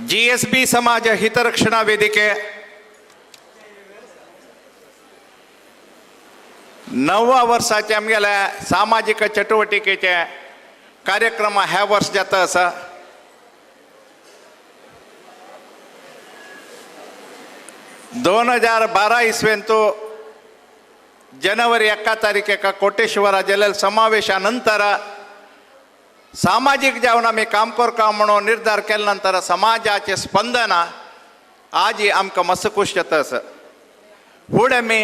GSB समाज हितरक्षणा वेदिके 9व्या वर्षाचे आमगेल्या सामाजिक चटुवटिकेचे कार्यक्रम ह्या वर्ष जाता असा. दोन 2012 इसवेंतू जनवरी 1 तारीखेका कोटेश्वर जिल्ह्यात समावेशानंतर सामाजिक जीवन आम्ही काम करता म्हणून निर्धार केल्यानंतर समाजाचे स्पंदन आज आमकां मस्त खुश जाता असा. फुडें मी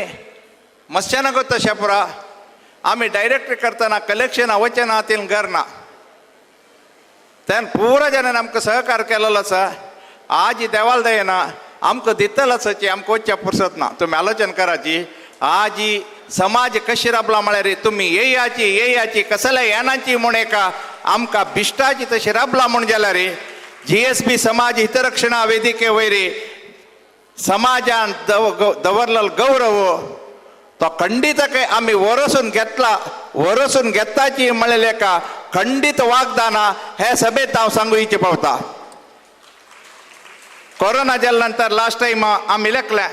मस्यानगो तशें पुरा आमी डायरेक्ट करतना कलेक्शन वचनातील गरना त्यान पुरा जनान आमकां सहकार केलेलो आसा. आज देवाल दयेना आमकां दितलोच आमकां वच्च्या फुरसत ना. तुम्ही आलोचन कराची आज समाज कशी राबला म्हळ्यार तुम्ही येयाची कसल्या येनाची म्हण एका आमकां बिश्टाची तशी राबला म्हण जाल्यार GSB समाज हितरक्षणा वेदिके वयरी समाजान दवरलेलो गौरव तो खंडित आम्ही वरसून घेताची म्हणलेले का खंडित वाग्दान हे सभेत हांव सांगू इच्छे पावता. कोरोना जाल्या नंतर लास्ट टाइम आम्ही लेखल्या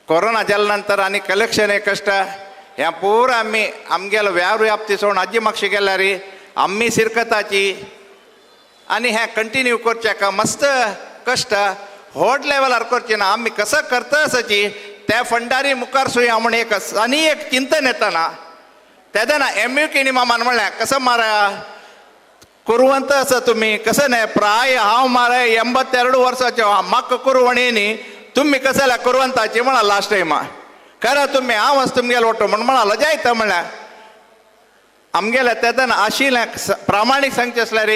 कोरोना जाल्या नंतर आनी कलेक्शन एक कष्ट ह्या पूर आम्ही आमगेलो व्याप्ती सोडून आजी मागशी गेल्यार आम्ही सिरकताची आणि हे कंटिन्यू करचे का मस्त कष्ट व्हड लेवलार करचे ना. आम्ही कसं करता असाची त्या फंडारी मुखार सुया म्हणून एक चिंतन येताना तेदना MUK मामान म्हणलें कसं मारा कुरवंत असं तुम्ही कसं नाही प्राय हांव मारा 82 वर्साचो म्हाका कुरवणी तुम्ही कसल्या कुरवंताची म्हणा लास्ट टाइम खरं तुम्ही हांवच तुमगेलो वटो म्हणून म्हणालो जायतं म्हणल्यार आमगेल्या तेदना आशिल्लें प्रामाणीक सांगचें आसल्यार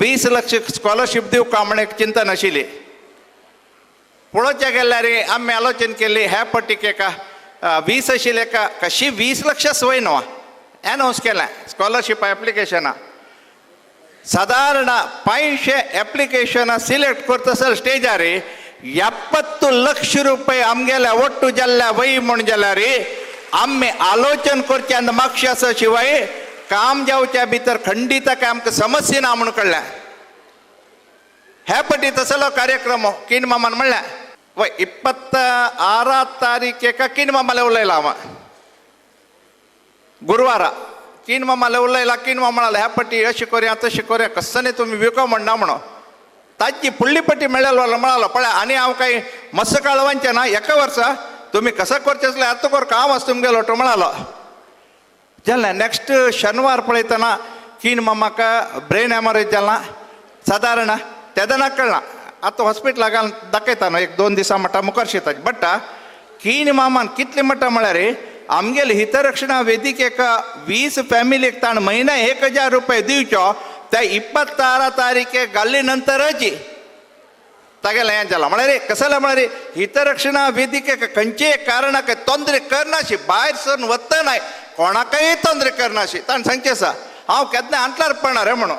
20 लाख स्कॉलरशीप दिवका म्हण एक चिंतन आशिल्ली. पळोवचें गेल्यार आमी आलोचन केली ह्या पटीक 20 आशिल्ले कशी 20 लाख वय न्हू एनावन्स केलें स्कॉलरशीप एप्लिकेशनां साधारण 500 एप्लिकेशनां सिलेक्ट करता स्टेजार 70 लाख रुपये आमगेल्या ಒಟ್ಟು जाल्ल्या वय म्हण जाल्यार आमी आलोचन करचे आनी मागशे आसा शिवाय काम जावच्या भितर खंडित आमकां समस्या ना म्हणून कळ्ळें. हे पटी तसलो कार्यक्रम कीन मामान म्हणलें वय 26 तारीखेक कीन मामाले उलयला हांव गुरुवार कीन मामाले उलयला. कीन मामा म्हणाले ह्या पटी अशी करूया तशी करूया कसं नाही तुम्ही विको म्हणना म्हणून ताची फुडली पटी मेळ्ळेलो म्हणालो पळय आनी हांव काही मस्त कळवांचे ना एका वर्सा तुम्ही कसं करचे असले आतां कर काम आसा तुमगेलो वटो म्हणालो. जालें नेक्स्ट शनिवार पळयतना कीन मामाक ब्रेन हॅमरेज जाला साधारण तेदना कळना आतां हॉस्पिटलाक दाखयता न्हू 1-2 दिसां म्हणटा मुखार शिताची बट कीन मामान कितले म्हणटा म्हळ्यार आमगेले हितरक्षणा वेदिकेक 20 फॅमिलीक ताण म्हयन्या 1000 रुपये दिवच्यो त्या 26 तारीखे घाल्ली नंतरच तागेलें हें जालां म्हळ्यार कसलें म्हळ्यार हितरक्षणा वेदिकेक खंयचेय कारणाक तोंदरे करनाशी भायर सरून वतना कोणाकय तोंदरे करनाशी ताणें सांगचें आसा. हांव केन्ना हांतलार पडना रे म्हणून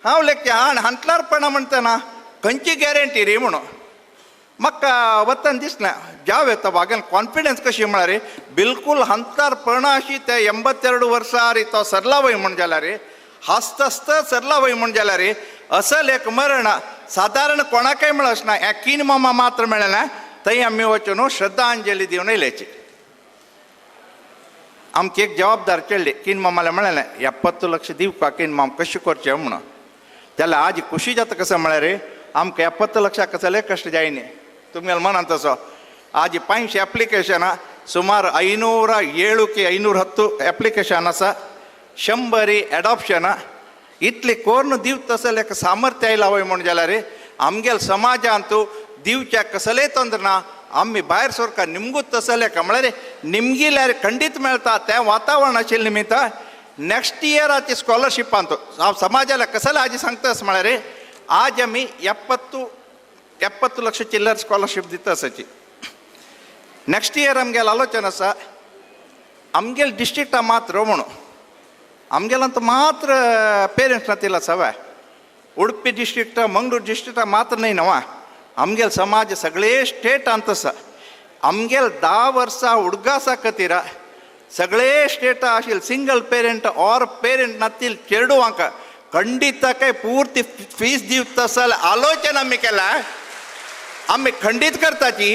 हांव लेखचे हांतलार पडना म्हणटना खंयची गॅरंटी रे म्हणून म्हाका वतना दिसलें जाव येता वागेन कॉन्फिडन्स कशी म्हळ्यार बिलकूल हांतलार पडना अशी त्या 82 वर्सार तो सरला वय म्हण जाल्यार हस्त सरला वय म्हण जाल्यार असल एक मरण साधारण कोणाकय मेळचना. ह्या कीन मामा मात्र मेळना थंय आमी वचून श्रद्धांजली दिवन येयल्याची. आमकां एक जबाबदार केल्ली कीन मामाले म्हळेलें 70 लाख दिवपा कीन माम कशें करचें म्हणून जाल्यार आज खुशी जाता कसं म्हळ्यार आमकां 70 लाखाक कसले कश्ट जायनी तुमगेले मनान तसो. आज 500 एप्लिकेशनां सुमार 507 की 510 एप्लिकेशन आसा 100 एडॉप्शनां इतली कोर्ण दिव तसले सामर्थ्य आयला वय म्हण जाल्यार आमगेल समाजांतू दिवच्या कसलेय तोंदर ना. आमी भायर सरका निमगूच तसले का म्हळ्यार निमगिल्यार खंडीत मेळटा तें वातावरण आशिल्लें निमित्त नेक्स्ट इयराची स्कॉलरशिपांत हांव समाजाला कसले आज सांगता आसा म्हळ्यार आज आमी 70 लाख चिल्लर स्कॉलरशीप दिता आसाची. नेक्स्ट इयर आमगेलें आलोचन आसा आमगेल डिस्ट्रिक्टा मात्र म्हणून आमगेलांत मात्र पेरेंट्स नातिला सवय उडपी डिस्ट्रिक्ट मंगळूर डिस्ट्रिक्टा मात्र न्हय नवा आमगेल समाज सगळे स्टेटांत आसा. आमगेल 10 वर्सां हुडगासा खातीर सगळे स्टेटा आशिल्ले सिंगल पेरेंट ऑर पेरेंट नातील चेडवांक खंडित काही पूर्ती फीस दिवत असल आलोचना आम्ही केला आम्ही खंडित करताची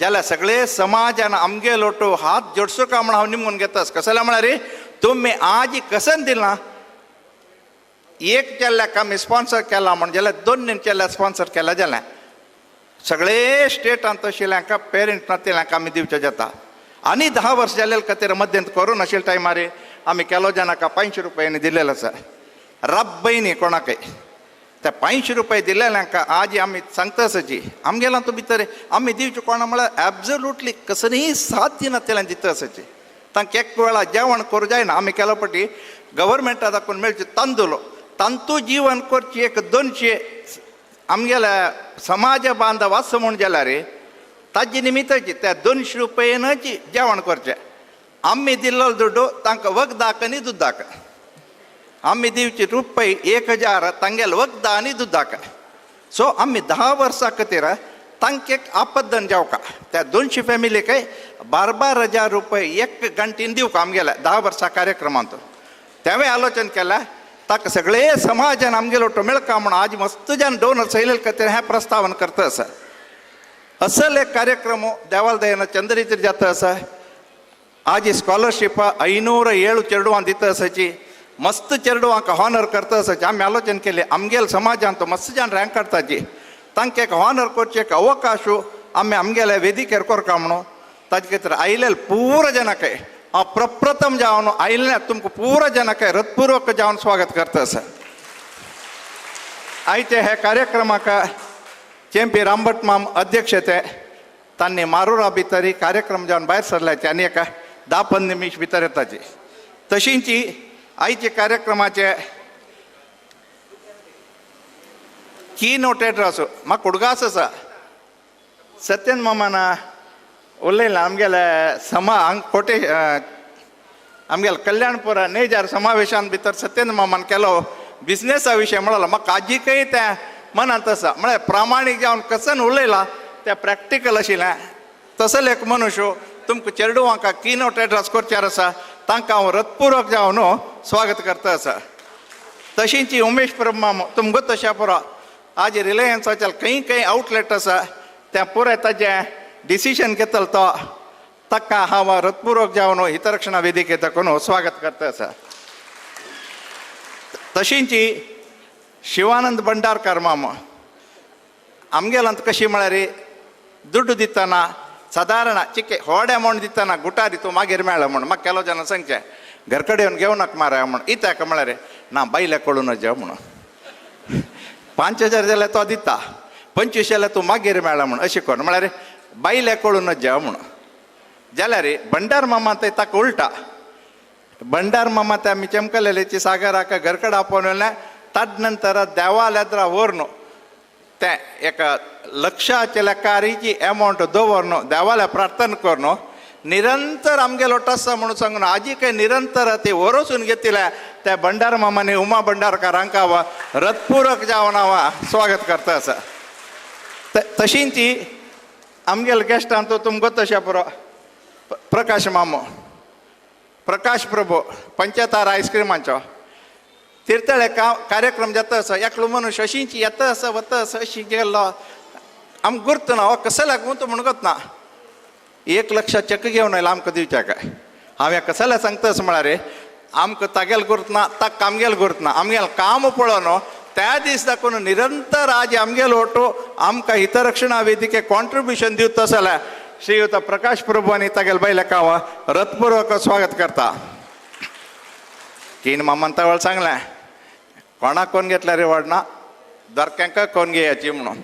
जाल्यार सगळे समाजान आमगे लोटो हात जोडसो का म्हण हांव निमून घेतास कसला म्हळ्यार रे तुम्ही आज कसन दिला एक चेल्ल्याक आमी स्पॉन्सर केला म्हण जाल्यार 2 चेल्ल्या स्पॉन्सर केला जाल्यार सगळे स्टेटांत आशिल्ल्यांक पेरंट नातेल्यांक आमी दिवचे जाता आनी 10 वर्स जालेले खातीर मध्यंत कोरोना आशिल्ल्या टायमार आमी केलो जाणांका 500 रुपयांनी दिलेलो आसा रब्बयनी कोणाकय त्या 500 रुपये दिलेल्यांक आज आमी सांगतासाची आमगेला तो भितर आमी दिवचे कोणा म्हळ्यार एब्सोल्युटली कसलीय साथ दिनातेल्यांक दिता आसाची तांकां एक वेळा जेवण करूं जायना आमी केलो पटी गव्हर्मेंटा दाखोवन मेळचे तांतू जीवन करची एक 200 आमगेल्या समाज बांधव आसा म्हूण जाल्यार ताजे निमित्ताची त्या 200 रुपयानच जेवण करचें आमी दिल्लो दुड्डू तांकां वखदाक आनी दुदाक आमी दिवचे रुपये 1000 तांगेल वखदां आनी दुदाक सो आमी 10 वर्सां खातीर तांकां एक आपद्दन जावका त्या 200 फॅमिलीक 12,000 रुपये 1 घंटेन दिवका आमगेल्या 10 वर्सां कार्यक्रमांत तेवे आलोचन केला ताका सगळे समाजान आमगेलो मेळका म्हूण आज मस्त जन डोनर चयले खातीर हें प्रस्तावन करता आसा असल एक कार्यक्रम देवालदयन चंद्रितीर जाता आसा आज स्कॉलरशीप 507 चेडवां दिता आसाची मस्त चेडवांक हॉनर करता आसाची आमी आलोचन केले आमगेल समाजांत मस्त जन रँक काडटाची तांकां एक हॉनर करचे एक अवकाश आमी आमगेल्या वेदिकेर करका म्हणून ताजे खातीर आयिल्ले पुरो जनाक हांव प्रप्रथम जावन आयिल्ल्या तुमकां पुरो जनाक हृदयपूर्वक जावन स्वागत करता आसा आयचे हे कार्यक्रमाक चेंपी रामभट माम अध्यक्षते तांणी मारुरा भितर कार्यक्रम जावन भायर सरल्याचे आनी एका 10-15 निमिश भितर येताची तशींची आयचे कार्यक्रमाचे की नोटेड आसूं म्हाका उडगास आसा सत्यन मामान उलयलां आमगेले हांग कोटे आमगेले कल्याणपुरा नेजार समावेशान भितर सत्यन मामान केलो बिझनेसा विशयी म्हणलो म्हाका आजीकय तें मनांत आसा म्हळ्यार प्रामाणीक जावन कसन उलयलां तें प्रॅक्टिकल आशिल्लें तसले एक मनुष्य तुमकां चेडवांक की नोट एड्रेस करच्यार आसा तांकां हांव हृदयपूर्वक जावन स्वागत करता आसा तशींची उमेश प्रभमाम तुमकां तशा पुरो आज रिलायन्साचे खंय आउटलेट आसा त्या पुराय ताजें डिसिशन घेतलो तो ताका हांव हृदयपूर्वक जावन हितरक्षणा वेदिके ताकून स्वागत करता आसा तशींची शिवानंद भंडारकार माम आमगेलांत कशी म्हळ्यार दुड्ड दितना सादारण चिके व्हड अमावंट दितना गुटारी तूं मागीर मेळ्ळा म्हूण म्हाका केलो जाणां सांगचें घर कडेन येवन घेवनाका मारा म्हूण इताका म्हळ्यार ना बायले कळूनच जा म्हणून 5,000 जाल्यार तो दिता 25 जाल्यार तूं मागीर मेळ्ळा म्हूण अशें कर म्हळ्यार बायले कळूनच जा म्हणून जाल्यार भंडार मामा ते ताका उलटा भंडार मामा ते आमी चमकलेलेची सागराक घरकडे आपोवन येयलें ताड नंतर देवालेद्रा व्हरून ते एका लक्षाचे लेकारीची अमावंट दवरून देवाल्या प्रार्थना करून निरंतर आमगेलो टस्सा म्हणून सांगून आजी काही निरंतर ते वरसून घेतल्या त्या भंडार मामाने उमा भंडारकारांक हांव हृदयपूर्वक जावन हांव स्वागत करता आसा तशींची आमगेले गेस्टांत तुमकां तशें पुरो प्रकाश मामो प्रकाश प्रभू पंचतार आयस्क्रिमांचो तिरतळे कार्यक्रम जाता आसा एकलो मनुष्य अशींची येता आसा वता आसा अशी गेल्लो आमकां गुर्त ना हो कसल्याक गुंत म्हणत ना 1 लाख चेक घेवन आयला आमकां दिवचे काय हांव हें कसल्या सांगता आसा म्हळ्यार आमकां तागेल गुर्त ना ताका आमगेल गुर्त ना आमगेलें काम पळोवन त्या दीस दाखोवन निरंतर आज आमगेलो ओटो आमकां हितरक्षणा वेदिकेक कॉन्ट्रिब्युशन दिवता जाल्यार श्रीयुत प्रकाश प्रभू आनी तागेले बायलेक हांव हृदयपूर्वक स्वागत करता कीन मामान तावळ सांगलें कोणाक कोण घेतल्यार रिवॉर्ड ना दोरक्यांक कोण घेयाची म्हणून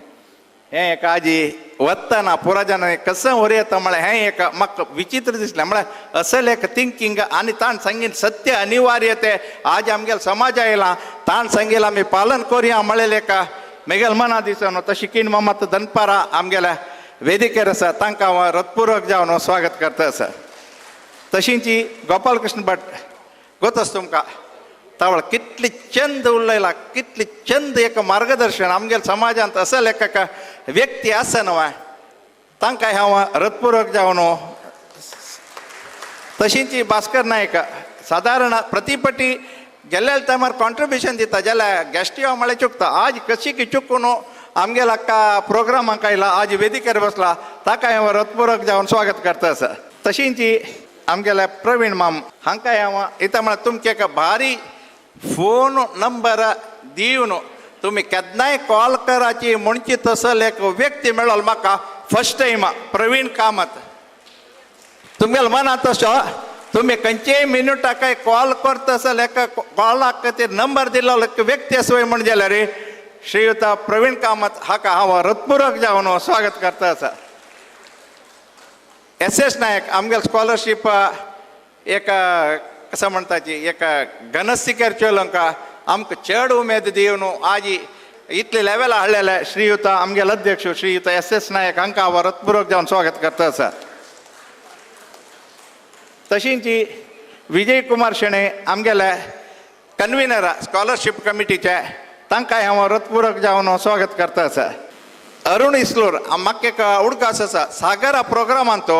हें एक आजी वतना पुरा जाणांनी कसं वरी येता म्हळ्यार हें एक म्हाका विचित्र दिसलें म्हळ्यार असल एक थिंकींग आनी ताण सांगीन सत्य अनिवार्य ते आज आमगेल समाज आयला ताण सांगेल आमी पालन करुया म्हळेलें एका मेगेल मना दिसन तशी कीन मामात दनपारा आमगेल्या वेदिकेर आसा तांकां हांव हृदयपूर्वक जावन स्वागत करता आसा तशींची गोपाल कृष्ण भट गोतस तुमकां तावळ कितली चंद उलयला कितली चंद एक मार्गदर्शन आमगेल समाजांत असल एक व्यक्ती आसा न्हय तांकां हांव हृदयपूर्वक जावन तशींची भास्कर नायक सादारण प्रतिपटी गेल्ल्या टायमार कॉन्ट्रिब्युशन दिता जाल्यार गेस्ट यो म्हळ्यार चुकता. आज कशी की चुकून आमगेला प्रोग्रामाक आयला, आज वेदिकेर बसला, ताका हांव हृदयपूर्वक जावन स्वागत करता सर. तशींची आमगेल्या प्रवीण माम हांकां हांव येता म्हळ्यार तुमकां एक भारी फोन नंबर दिवन तुम्ही केन्नाय कॉल कराची म्हणची तसल एक व्यक्ती मेळ्ळो म्हाका फर्स्ट टायम, प्रवीण कामत. तुमगेलो मनात तसो तुम्ही खंयचेय मिनटाक कॉल करता आसत एका कॉलाक खातीर नंबर दिल्लो व्यक्ती आसय म्हण जाल्यार श्रीयुत प्रवीण कामत हाका हांव हृदयपूर्वक जावन स्वागत करता आसा. SS नायक आमगेल स्कॉलरशीप एक कसं म्हणटाची एक घनस्तिकेर चलोवंक आमकां चड उमेद दिवन आज इतले लेवला हाडलेले श्रीयुत आमगेल अध्यक्ष श्रीयुत SS नायक हांकां हांव हृदयपूर्वक जावन स्वागत करता आसा. तशींची विजय कुमार शेणे आमगेले कन्विनर स्कॉलरशीप कमिटीचे, तांकांय हांव हृदयपूर्वक जावन स्वागत करता आसा. अरुण इस्लूर म्हाका एक उडकास आसा सागरा प्रोग्रामान तो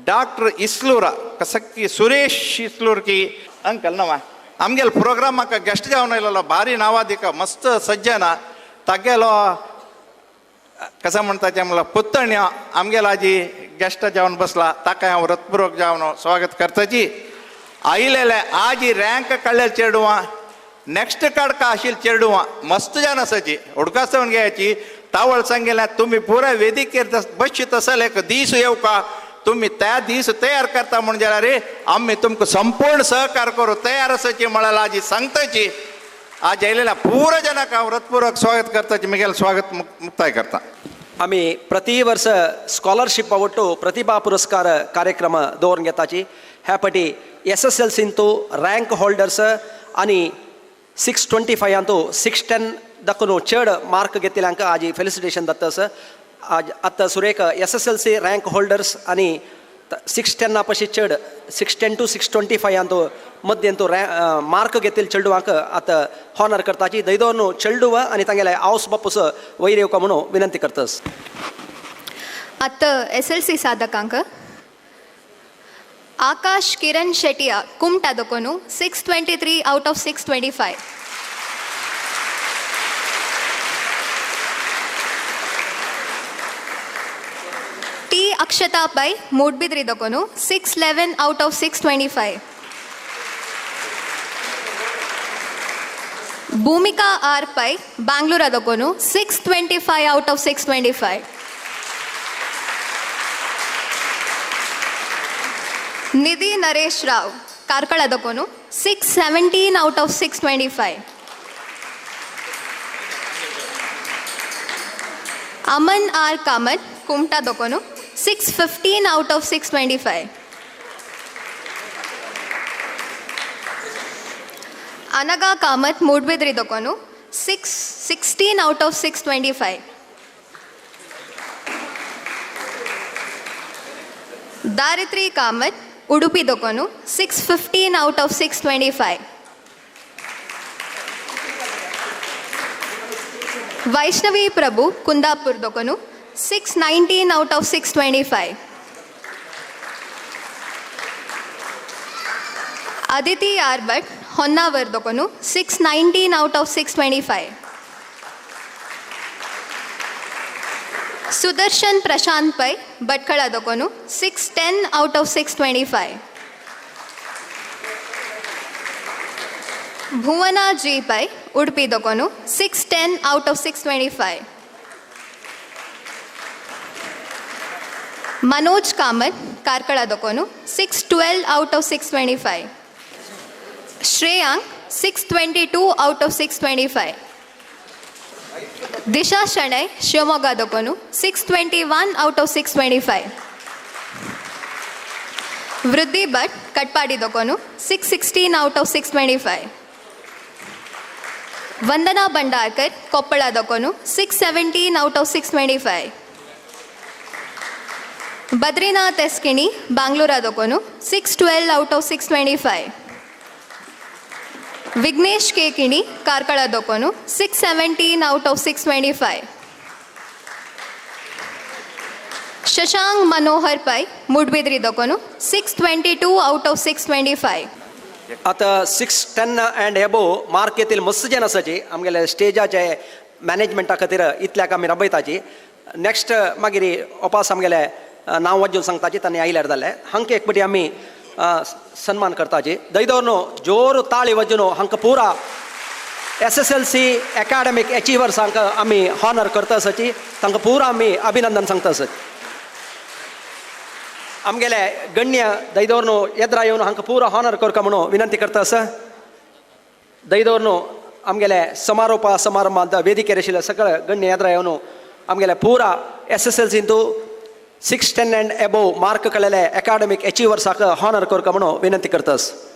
डॉक्टर इस्लूर कसक्की सुरेश इस्लूर की अंकल नवा आमगेल प्रोग्राम म्हाका गेस्ट जावन आयलो. भारी नावादिक मस्त सज्जन तागेलो कसं म्हणटाचें म्हणल्यार पुतण्यो आमगेलो आजी गेस्ट जावन बसला, ताका हांव हृदयपूर्वक जावन स्वागत करताची. आयिल्ले आज रँक काडलेले चेडवां नेक्स्ट काडका आशिल्ली चेडवां मस्त जाण आसाची उडकासवन घेयाची. तावळ सांगेलें तुमी पुराय वेदिकेर बसचीत आसले एक दीस येवका, तुम्ही त्या दीस तयार करता म्हण जाल्यार आमी तुमकां संपूर्ण सहकार करूं तयार आसाची म्हळ्यार आज सांगताची. आज आयिल्ल्या पुरो जनाक हांव हृदयपूर्वक स्वागत करताची. मुगेलें स्वागत मुक्ताय करता. आमी प्रति वर्स स्कॉलरशीप आवडटो प्रतिभा पुरस्कार कार्यक्रम दवरून घेताची. ह्या फाटी SSLCंतू रँक होल्डर्स आनी 625 610 दाखून चड मार्क घेतिल्ल्यांक आज फेलिसिटेशन दत्तास. आज आतां सुरेख SSLC रँक होल्डर्स आनी 610 पशी चड 610 to 625 मध्यंतू मार्क घेतिल्ले चेडवांक आतां हॉनर करताची. दैदोन चेडूव आनी तांगेले आवस बापूस वयर येवका म्हणून विनंती करतास. आतां SLC साधकांक आकाश किरण शेटिया कुमटा दोकोनु 623 out of 625. T Akshata Pai Moodbidri दोकोनु 611 out of 625. Bhoomika R Pai Bengaluru दोकोनु 625 out of 625. निधि नरेश राव कारकಳ दोकोनु 617 out of 625. Aman R Kamath Kumta दोकोनु 615 out of 625. अनगा कामत मूडबिद्री दोकोनु 616 out of 625. दारित्री कामत उडुपी दोकोनु 615 out of 625. वैष्णवी प्रभु कुंदापुर दोकोनु 619 out of 625. Aditi R Bhat Honnavar दोकोनु 619 out of 625. Sudarshan Prashant Pai Bhatkal दोकोनु 610 out of 625. Bhuvana जी पै Udupi दोकोनु 610 out of 625. Manoj Kamat कारकಳ दोकोनु 612 out of 625. Shreyank 622 out of 625. Disha Shenoi Shivamogga दोकोनु 621 out of 625. वृद्धि भट Katpadi दोकोनु 616 out of 625. Vandana Bhandarkar Koppal दोकोनु 617 out of 625. Badrinath एस्किणी Bengaluru दोकोनु 612 out of 625. Vighnesh के किणी कारकಳ दोकोनु 617 out of 625. Shashank Manohar पै Moodbidri दोकोनु 622 out of 625. आता 610 and एबो mark येतील मस्त जन आसाची आमगेले स्टेजाचे मॅनेजमेंटा खातीर इतल्याक आमी राबयताची. नेक्स्ट मागीर ओपास आमगेले नांव वाजून सांगताची तांणी आयल्यार जालें हांकां एक पाटी आमी सन्मान करताची. दयदोर जोर ताळी वाजून हांकां पुरा SSLC एकाडेमीक अचिवर्स हांकां आमी हॉनर करता आसाची. तांकां पुरा आमी अभिनंदन सांगता आसात. आमगेले गण्य दयदोर येद्रा येवन हांकां पुरा हॉनर करता म्हणून विनंती करता आसा. दयदोर आमगेले समारंभांत वेदिकेर आशिल्ले सगळे गण्य येद्रा येवन आमगेले पुरा SSLC 610 अँड एबो मार्क केलेले एकाडेमीक अचिवर्साक हॉनर करता म्हणून विनंती करता आसा.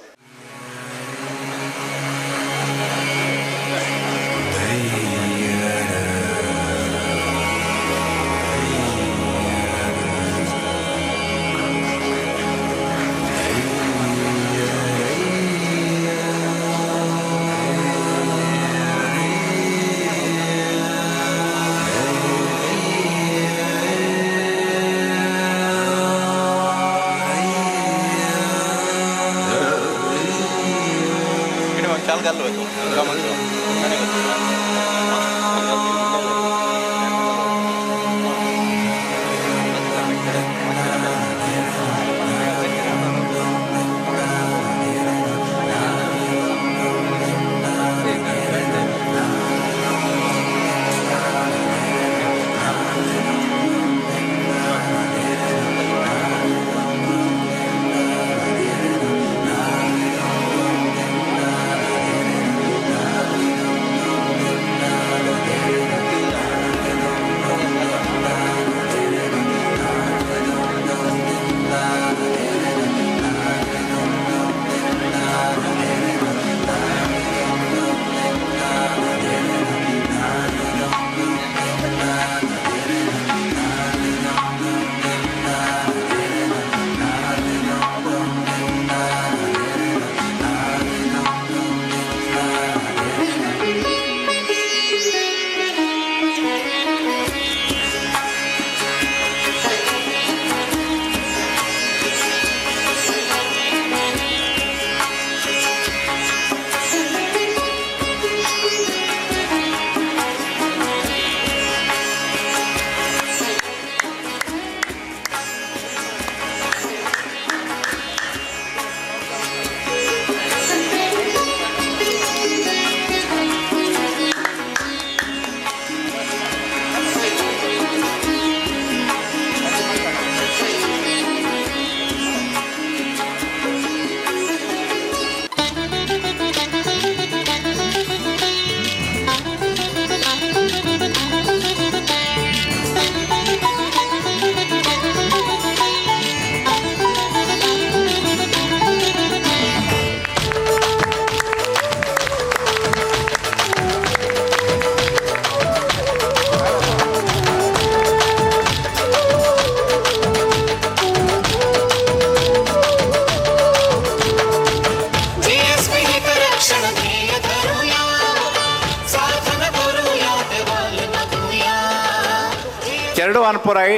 पुराय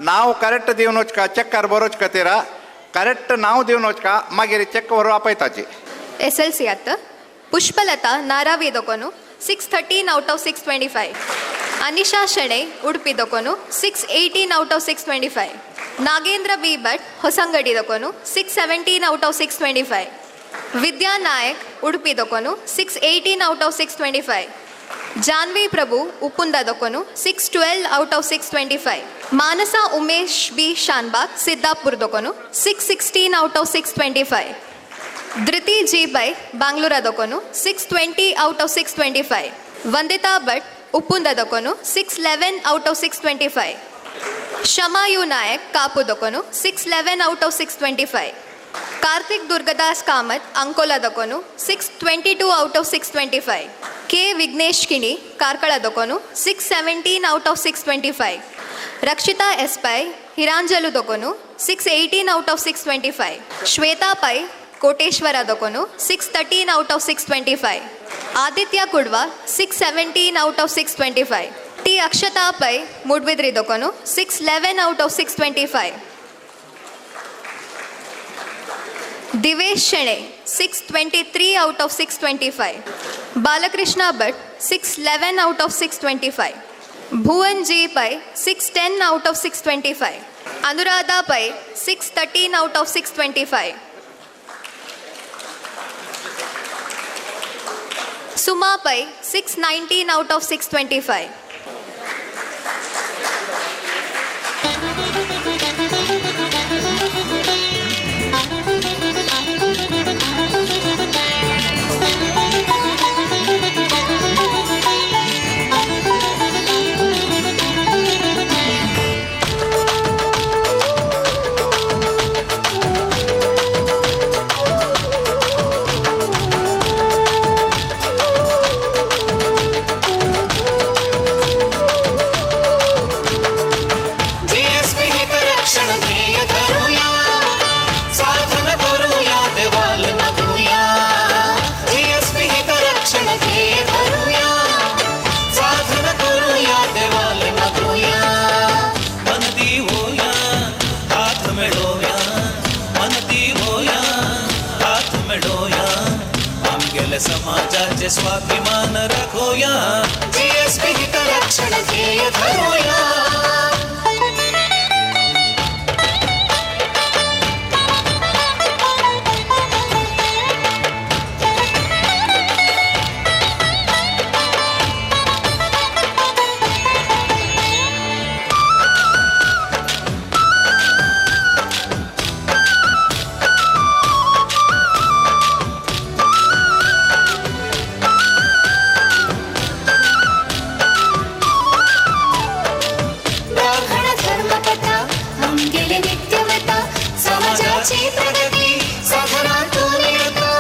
नाव करेक्ट दिवन वचका चेकार बरोवच खातीर करेक्ट नाव दिवन वचका मागीर चेक व्हरून आपयताची. SLC आत पुष्पलता नारावी दोकोनु 613 out of 625. अनिशा शेणे उडपी दोकोनु 618 out of 625. Nagendra B Bhat Hosangadi दोकोनु 617 out of 625. विद्या नायक उडपी दोकोनु 618 out of 625. ಜಾನ್ವಿ ಪ್ರಭು ಉಪ್ಪುಂದ ದೊಕೊನು 612 out of 625. Manasa Umesh B Shanbhag Siddapura ದೊಕೊನು 616 out of 625. Dhriti G Bai Bangalore ದೊಕೊನು 620 out of 625. ವಂದಿತಾ ಭಟ್ ಉಪ್ಪುಂದ ದೊಕೊನು 611 out of 625. ಶಮಾಯು ನಾಯಕ್ ಕಾಪು ದೊಕೊನು 611 out of 625. ಕಾರ್ತಿಕ್ ದುರ್ಗದಾಸ್ ಕಾಮತ್ ಅಂಕೋಲಾ ದೊಕೊನು 622 out of 625. K Vignesh Kini Karkala ದೊಕೊನು 617 out of 625. Rakshita S Pai Hiranjalu ದೊಕೊನು 618 out of 625. ಶ್ವೇತಾ ಪೈ ಕೋಟೇಶ್ವರ ದೊಕೊನು 613 out of 625. Aditya Kudva 617 out of 625. T Akshata Pai Mudbidri ದೊಕೊನು 611 out of 625. Divesh Shenoy 623 out of 625. Balakrishna Bhatt 611 out of 625. Bhuvan J Pai 610 out of 625. Anuradha Pai 613 out of 625. Suma Pai 619 out of 625. GSP हितरक्षण ध्येय धरूया, साधन करूया देवाल नगरूया. GSP हितरक्षण ध्येय धरूया, साधन करूया देवाल नगरूया. मनती होया हात मिळवूया, मनती होया हात मिळवूया. आमगेले समाजाचे स्वाभिमान राखूया. जीएसपी हितरक्षण ध्येय धरूया. राखण धर्मकथा आमगेले नित्यवता, समाजाची प्रगती साधनातून येता.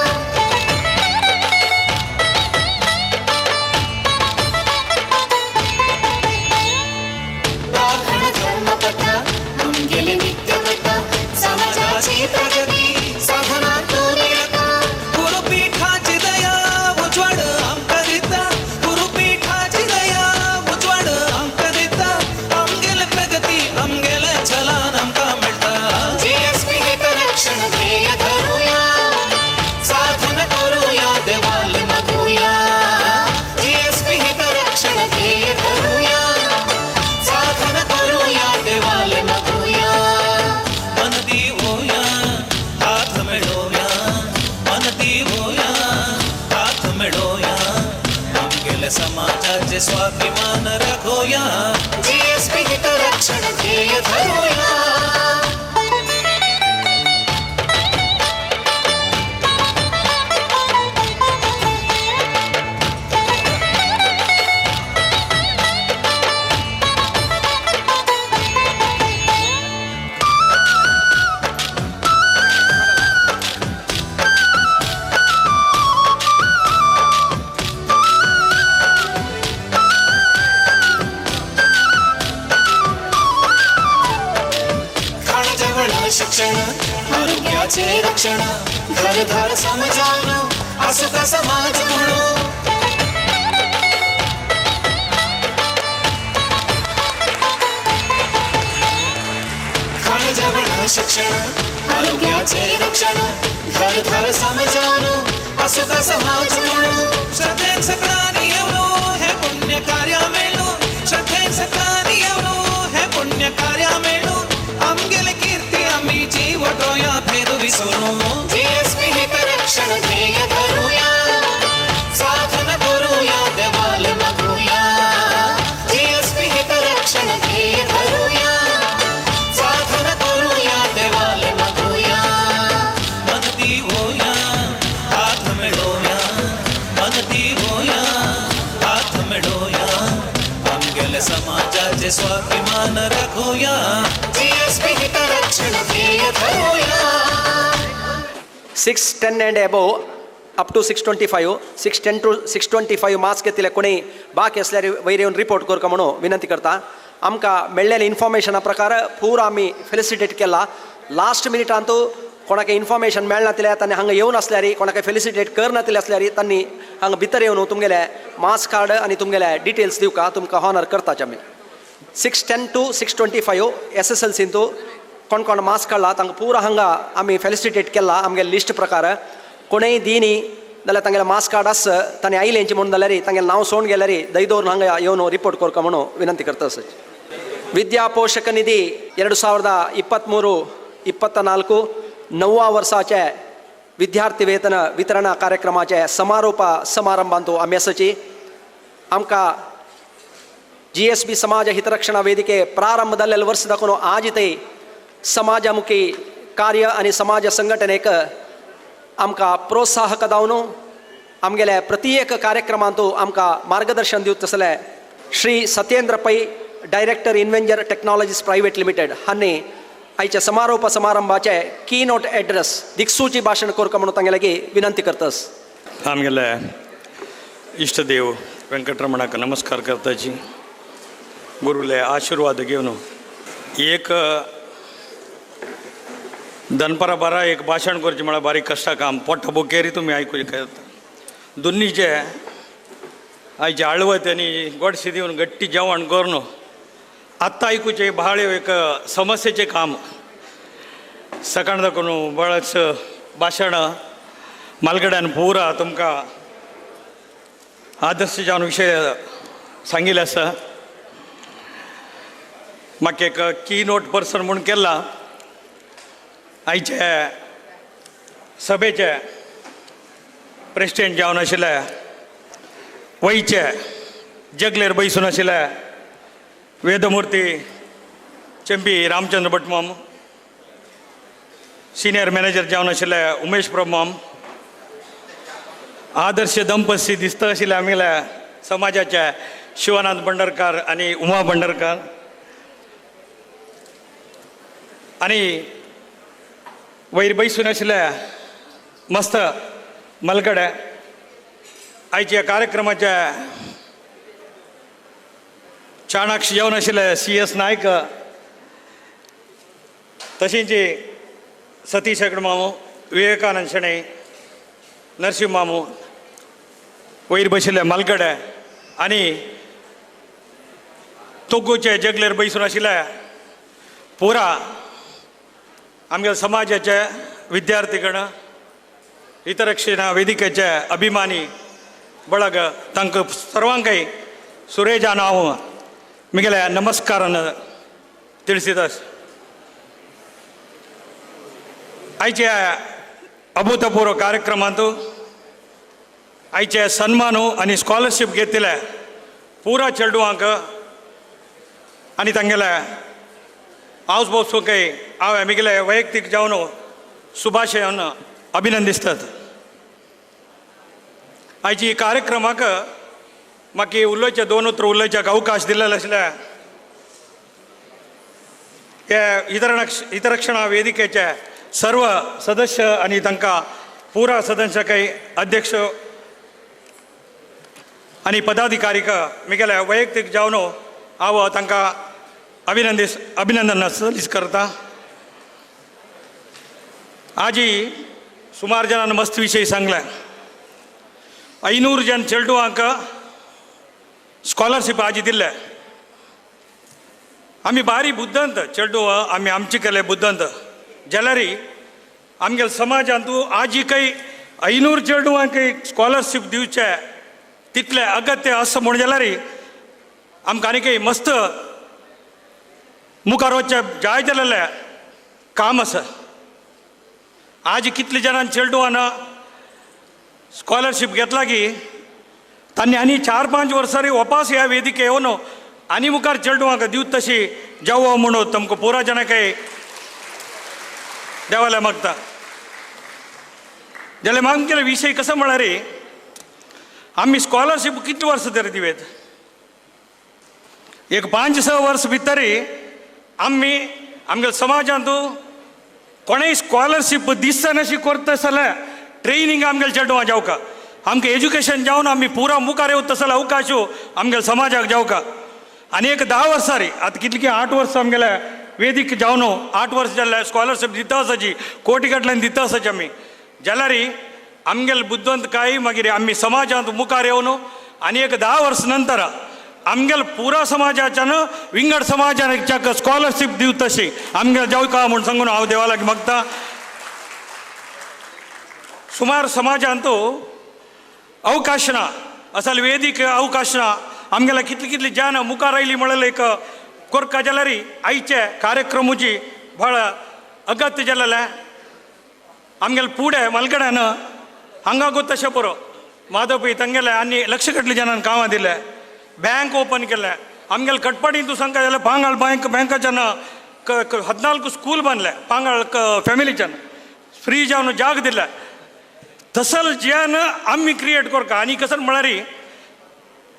राखण धर्मकथा आमगेले नित्यवता, समाजाची प्रगती साधनातून येता. गुरुपीठाची दया उजवाड आमका दिता, गुरुपीठाची दया उजवाड आमका दिता. आमगेले प्रगती आमगेले चलन आमका मिळता. जीएसपी हितरक्षण ध्येय धरूया, साधन करूया देवाल नगरूया. जीएसपी हितरक्षण ध्येय धरूया, साधन करूया देवाल नगरूया. मनती होया हात मिळवूया, मनती होया हात मिळवूया. आमगेले समाजाचे स्वाभिमान राखूया. जीएसपी हितरक्षण ध्येय धरूया. खाणजवळ शिक्षण, आरोग्याचे रक्षण, घरदार समजावून असं का समाज म्हणू. खाणजवळ शिक्षण, आरोग्याचे रक्षण, घरदार समजावून असं का समाज म्हणू. श्रद्धेन सकळानी येवलो हे पुण्य कार्य मेळू, श्रद्धेन सकळानी येवलो हे पुण्य कार्य मेळू. आमगेले कीर्ती आम्ही जीव डोया भेद विसरू. जीएसपी हितरक्षण ध्येय धरूया, साधन करूया देवाल नगरूया. जीएसपी हितरक्षण ध्येय धरूया, साधन करूया देवाल नगरूया. मनती होया हात मिळवूया, मनती होया हात मिळवूया. आमगेले समाजाचे स्वाभिमान राखूया. जीएसपी हितरक्षण ध्येय धरूया. 610 and above up to 625, 610 to 625 marks घेतले कोणी बाकी असल्यार वयर येवन रिपोर्ट करता म्हणून विनंती करता. आमकां मेळ्ळेल्या इन्फॉर्मेशना प्रकार पूरा आमी फेलिसिटेट केला. लास्ट मिनिटांतू कोणाक इन्फॉर्मेशन मेळनातले तांणी हांगा येवन असल्यार कोणाक फेलिसिटेट करनातले असल्यार तांणी हांगा भितर येवन तुमगेले मार्क्स कार्ड आनी तुमगेले डिटेल्स दिवका तुमकां हॉनर करताचे आमी. 610 to 625 SSLC कोण कोण मार्क्स काडला तांकां पुरा हांगा आमी फेलिसिटेट केला आमगे लिस्ट प्रकार. कोणेय दिनी जाल्यार तांगेले मार्क्स कार्ड आसा ताणें आयले हेंचे म्हणून जाल्यार तांगेलें नांव सोंड गेल्यार दयदोर हांगा येवन रिपोर्ट करता म्हणून विनंती करता सर. ವಿದ್ಯಾ ಪೋಷಕ ನಿಧಿ 2023-24 9वा वर्साचे विद्यार्थी वेतन वितरणा कार्यक्रमाचे समारोप समारंभांतू आमी आसाची आमकां GSB समाज हितरक्षणा वेदिके प्रारंभ जाल्लेले वर्स दाखोवन आज ते समाजमुखी कार्य आनी समाज संघटनेक आमकां प्रोत्साहक जावन आमगेल्या प्रत्येक कार्यक्रमांतू आमकां मार्गदर्शन दिवंक तसले श्री सत्येंद्र पै डायरेक्टर इन्व्हेंजर टेक्नॉलॉजीज प्रायव्हेट लिमिटेड हांणी आयच्या समारोप समारंभाचे की नोट एड्रेस दिक्सूची भाशण करता म्हणून तांगेले विनंती करतास. आमगेले इष्टदेव वेंकटरमणाक नमस्कार करताची गुरुले आशीर्वाद घेवन एक दनपरा बारा एक भाशण करचें म्हळ्यार बारीक कश्टा काम पोट्ट बुकेरी तुमी आयकूंक येता. दोनीचे आयचे आळवत आनी गोडशें दिवन गट्टी जेवण करून आत्ता ऐकूचे भाळ एक समस्येचे काम सकाळ दाखोवन बळच भाशण मालगड्यान पुरा तुमकां आदर्श जावन विशय सांगिल्ले आसा. म्हाका एक की नोट पर्सन म्हूण केला आयचे सभेचे प्रेसिडेंट जावन आशिल्ले वयचे जगलेर बैसून आशिल्ले वेदमूर्ती चेंपी रामचंद्र भट माम, सिनियर मॅनेजर जावन आशिल्ले उमेश प्रभू माम, आदर्श दंपती दिसता आशिल्ले आमगेल्या समाजाचे शिवानंद भंडारकार आनी उमा भंडारकार आनी वयर बैसून आशिल्ले मस्त मलगडे आयच्या कार्यक्रमाचे चाणाक्ष जेवन आशिल्ले CS नायक तशेंच सतीश हेगडे मामू, विवेकानंद शेणै, नरसिंह मामू वयर बशिल्ले मलगडे आनी तोगूचे जगलेर बैसून आशिल्ले पुरा आमगे समाजाचे विद्यार्थीगण हितरक्षणा वेदिकेचे अभिमानी ಬಳಗ तांकां सर्वांकय सुरेजा नांव मिगेले नमस्कारान ತಿಳಿಸಿದಾಸ್. आयचे अभूतपूर्व कार्यक्रमांतू आयचे सन्मानू आनी स्कॉलरशीप घेतिल्ले पुरा चेडवांक आनी तांगेले हावस बोसोकय हांवें मिगेले वैयक्तीक जावन शुभाशयान अभिनंदितात. आयची कार्यक्रमाक म्हाका उलोवचे 2 उतर उलोवच्याक अवकाश दिल्ले आसले. हे हितरक्षणा वेदिकेचे सर्व सदस्य आनी तांकां पुरा सदस्याकय अध्यक्ष आनी पदाधिकारीक मिगेले वैयक्तीक जावन हांव तांकां अभिनंदन सलीस करता. आजी सुमार जणांनी मस्त विशय सांगले. 500 जन चेडवांक स्कॉलरशीप आजी दिल्ले. आमी बारी बुद्दंत चेडू आमी आमचे केले बुद्दंत जाल्यार आमगे समाजांतू आजीकय 500 चेडवांक स्कॉलरशीप दिवचे तितले अगत्य आसा म्हण जाल्यार आमकां आनीकय मस्त मुखार वचचे जाय जाल्लें काम आसा. आज कितले जाणां चेडवान स्कॉलरशीप घेतला की तांणी आनी 4-5 वर्सांनी वापस ह्या वेदिके येवन आनी मुखार चेडवांक दिवं तशी जावो म्हणून तुमकां पुरा जाणांकय देवाले मागता. जाल्यार आमगेलो विशय कसो म्हळ्यार आमी स्कॉलरशीप कितले वर्स तरी दिवेत. एक 5-6 वर्स भितर आमी आमगे समाजांतू कोणेय स्कॉलरशीप दिसता अशी करता जाल्यार ट्रेनिंग आमगे चेडवां जावका आमकां एज्युकेशन जावन आमी पुरा मुखार येवता जाल्यार अवकाश आमगे समाजाक जावका. आनी एक 10 वर्सां आतां कितली की 8 वर्सां आमगेले वेदीक जावन 8 वर्स जाल्यार स्कॉलरशीप दिता आसाची कोटी गटल्यान दिता आसाची आमी जाल्यार आमगेले बुद्दंत काय मागीर आमी समाजांत मुखार येवन आनी एक 10 वर्स नंतर आमगेले पुरा समाजाच्यान विंगड समाजाक स्कॉलरशीप दिवं तशी आमगे जावका म्हूण सांगून हांव देवालाक मागता. सुमार समाजांतू अवकाश ना असल वेदीक अवकाश ना आमगेला कितली कितली जान मुखार आयली म्हणले एक कोरका जाल्यार आयचे कार्यक्रमाची भाळ अगत्य जालेले आमगेले फुडें मलगड्यान हांगा गो तशें बरो माधवपी तांगेले आनी लक्ष कटले जनांक कामां दिले बँक ओपन केले आमगेले कटपाडी तूं सांगता जाल्यार पांगाळ बँकाच्यान 14 स्कूल बांदले पांगाळ फॅमिलीच्यान फ्री जावन जाग दिले तसल ज्यान आमी क्रिएट करता आनी कसं म्हळ्यार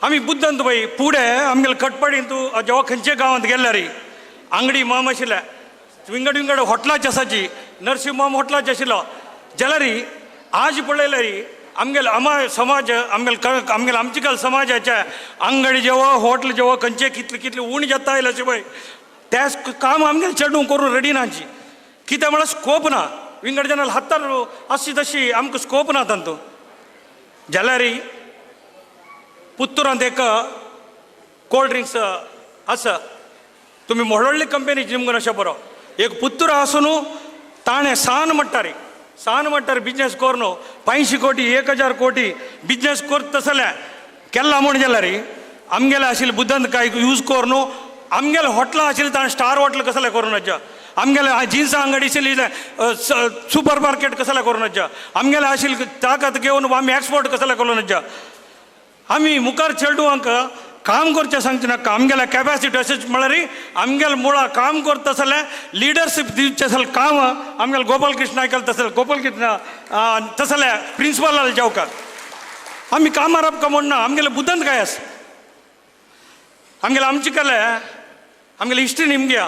आमी बुद्दंत पळय फुडें आमगेले कटपाडीन तूं जेव्हा खंयचे गांवांत गेल्यार आंगडी माम आशिल्ले विंगड विंगड हॉटलाची आसाची नरसिंह हॉटलाची आशिल्लो जाल्यार आज पळयल्यार आमगेले समाज आमगेले आमचेकल समाजाच्या आंगडी जेव्हा हॉटल जेव्हा खंयचे कितले कितले उण जाता आयले अशें पळय त्या काम आमगेले चेडूं करून रेडी नाची कित्याक म्हळ्यार स्कोप ना विंगड जनाल हत्तर अशी तशी आमकां स्कोप ना तांतू जाल्यार पुत्तूरांत एक कोल्ड ड्रिंक्स आसा तुमी व्हडली कंपनी जिमगून अशें बरो एक पुत्तूर आसून ताणें सान म्हणटार बिजनेस कर न्हू 500 कोटी 1000 कोटी बिजनेस करता तसले केला म्हण जाल्यार आमगेले आशिल्ले बुद्दंत काय यूज कर न्हू आमगेले हॉटलां आशिल्ले ताणें स्टार हॉटल कसले करून वच्चा आमगेले जिन्स अंगडी आशिल्ली सुपर मार्केट कसले करून वच्चा आमगेले आशिल्ले ताकत घेवन आमी एक्सपोर्ट कसले करून वच्चा आमी मुखार चेडूंक काम करचें सांगचें नाका आमगेल्या कॅपॅसिटी अशेंच म्हळ्यार आमगेले मुळा काम करता तसले लिडरशीप दिवचें तसलें काम आमगेले गोपाल कृष्ण आयकल तसलें गोपाल कृष्ण तसले प्रिंसिपल जावकार आमी कामार आपका म्हणना आमगेले बुद्दंत काय आसा आमगेले आमचे केले आमगेले हिस्ट्री निमगे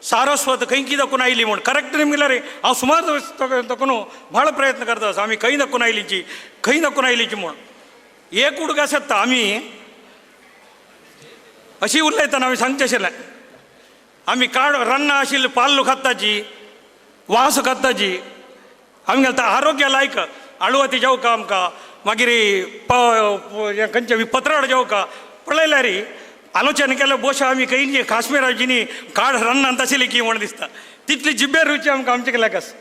सारस्वत खंय कितें दाखोवन आयली म्हण करेक्ट निमगेल्यार हांव सुमार दाखोवन भाळ प्रयत्न करता आमी खंय दाखोवन आयलीची म्हण एक उडक आसता आमी अशी उलयतना आमी सांगचें आशिल्लें आमी रन्ना आशिल्ली पाल्लू खाताची वास खाताची आमगेले आरोग्य लायक आळवती जेवका आमकां मागीर खंयचे पत्राड जेवका पळयल्यार आलोचना केल्या बोशा आमी खंय काश्मीराची न्ही काड रन्नांत आशिल्ली की म्हण दिसता तितली जिबेर रुची आमकां आमचे केल्याक आसा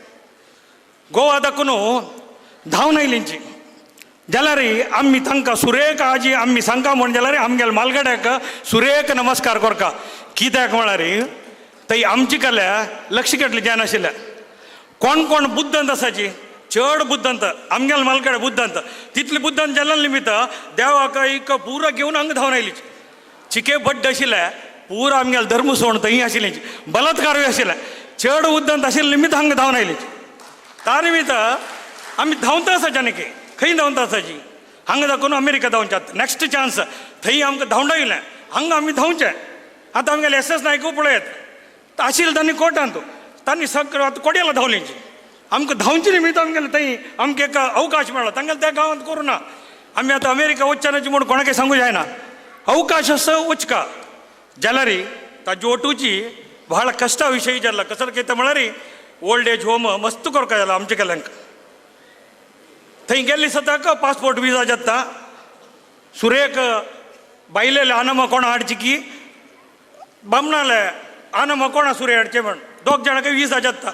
गोवा दाखोवन धांवन आयलींची जाल्यार आमी तांकां सुरेख आजी आमी सांगता म्हण जाल्यार आमगेले मालगड्याक सुरेख नमस्कार करता कित्याक म्हळ्यार थंय आमची कल्या लक्ष कटले जाय नाशिल्ले कोण कोण बुद्दंत आसाची चड बुद्दंत आमगेले मालगडे बुद्दंत तितली बुद्दंत जाल्या निमित्त देवाक एक पुरो घेवन हांगा धांवन आयलीची चिके बड्ड आशिल्ले पुरो आमगेले धर्म सोड थंय आशिल्लीची बलात्कारूय आशिल्ले चड बुद्दंत आशिल्ले निमित्त हांगा धांवन आयलीची त्या निमित्त आमी धांवता आसाचे न्ही खंय धांवता आसाची हांगा दाखोवन अमेरिका धांवच्यात नेक्स्ट चान्स थंय आमकां धांवडा येयलें हांगा आमी धांवचे आतां आमगेले एस नायकू पळयात आशिल्ले तांणी कोर्टांत तांणी सगळें आतां कोड्याला धांवलींची आमकां धांवचे निमित्त आमगेले थंय आमकां एक अवकाश मेळ्ळो तांगेले त्या गांवांत करूं ना आमी आतां अमेरिका वचनाची म्हूण कोणाकय सांगूं जायना अवकाश आसा वचका जाल्यार ताजे ओटूची भाळ कश्टा विशयी जाल्ला कसर कितें म्हळ्यार ओल्ड एज होम मस्त करता जाला आमचे केल्यांक थंय गेल्ली सताक पासपोर्ट विजा जाता सुरेख बायलेले आनम कोणा हाडची की बामणाले आनम कोणा सुरे हाडचे म्हण दोग जाणांक विजा जाता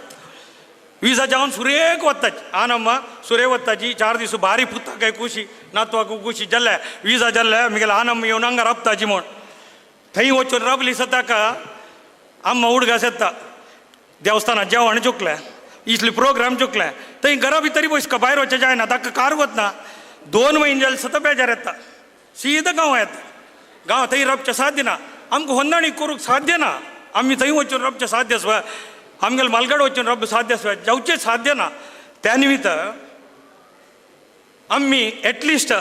विजा जावन सुरेख वताची आनम्मा सुरे वताची 4 दीस भारी पुताक खुशी नातवाक खुशी जाल्ले विजा जाल्ले म्हगेले आनम येवन हांगा राबताची म्हण थंय वचून राबली सताक आम्मा उडगास येता देवस्थानात जेवण चुकलें इतले प्रोग्राम चुकले थंय घरा भितर बसका भायर वचचें जायना ताका कार वतना 2 म्हयने जाले सतत बेजार येता सीद गांव येता गांव थंय राबचें साध्य ना आमकां होंदाणी करूंक साध्य ना आमी थंय वचून राबचें साध्य आसवा आमगेले मालगड वचून राब साध्य आसवा जावचें साध्य ना त्या निमित्त आमी एटलिस्ट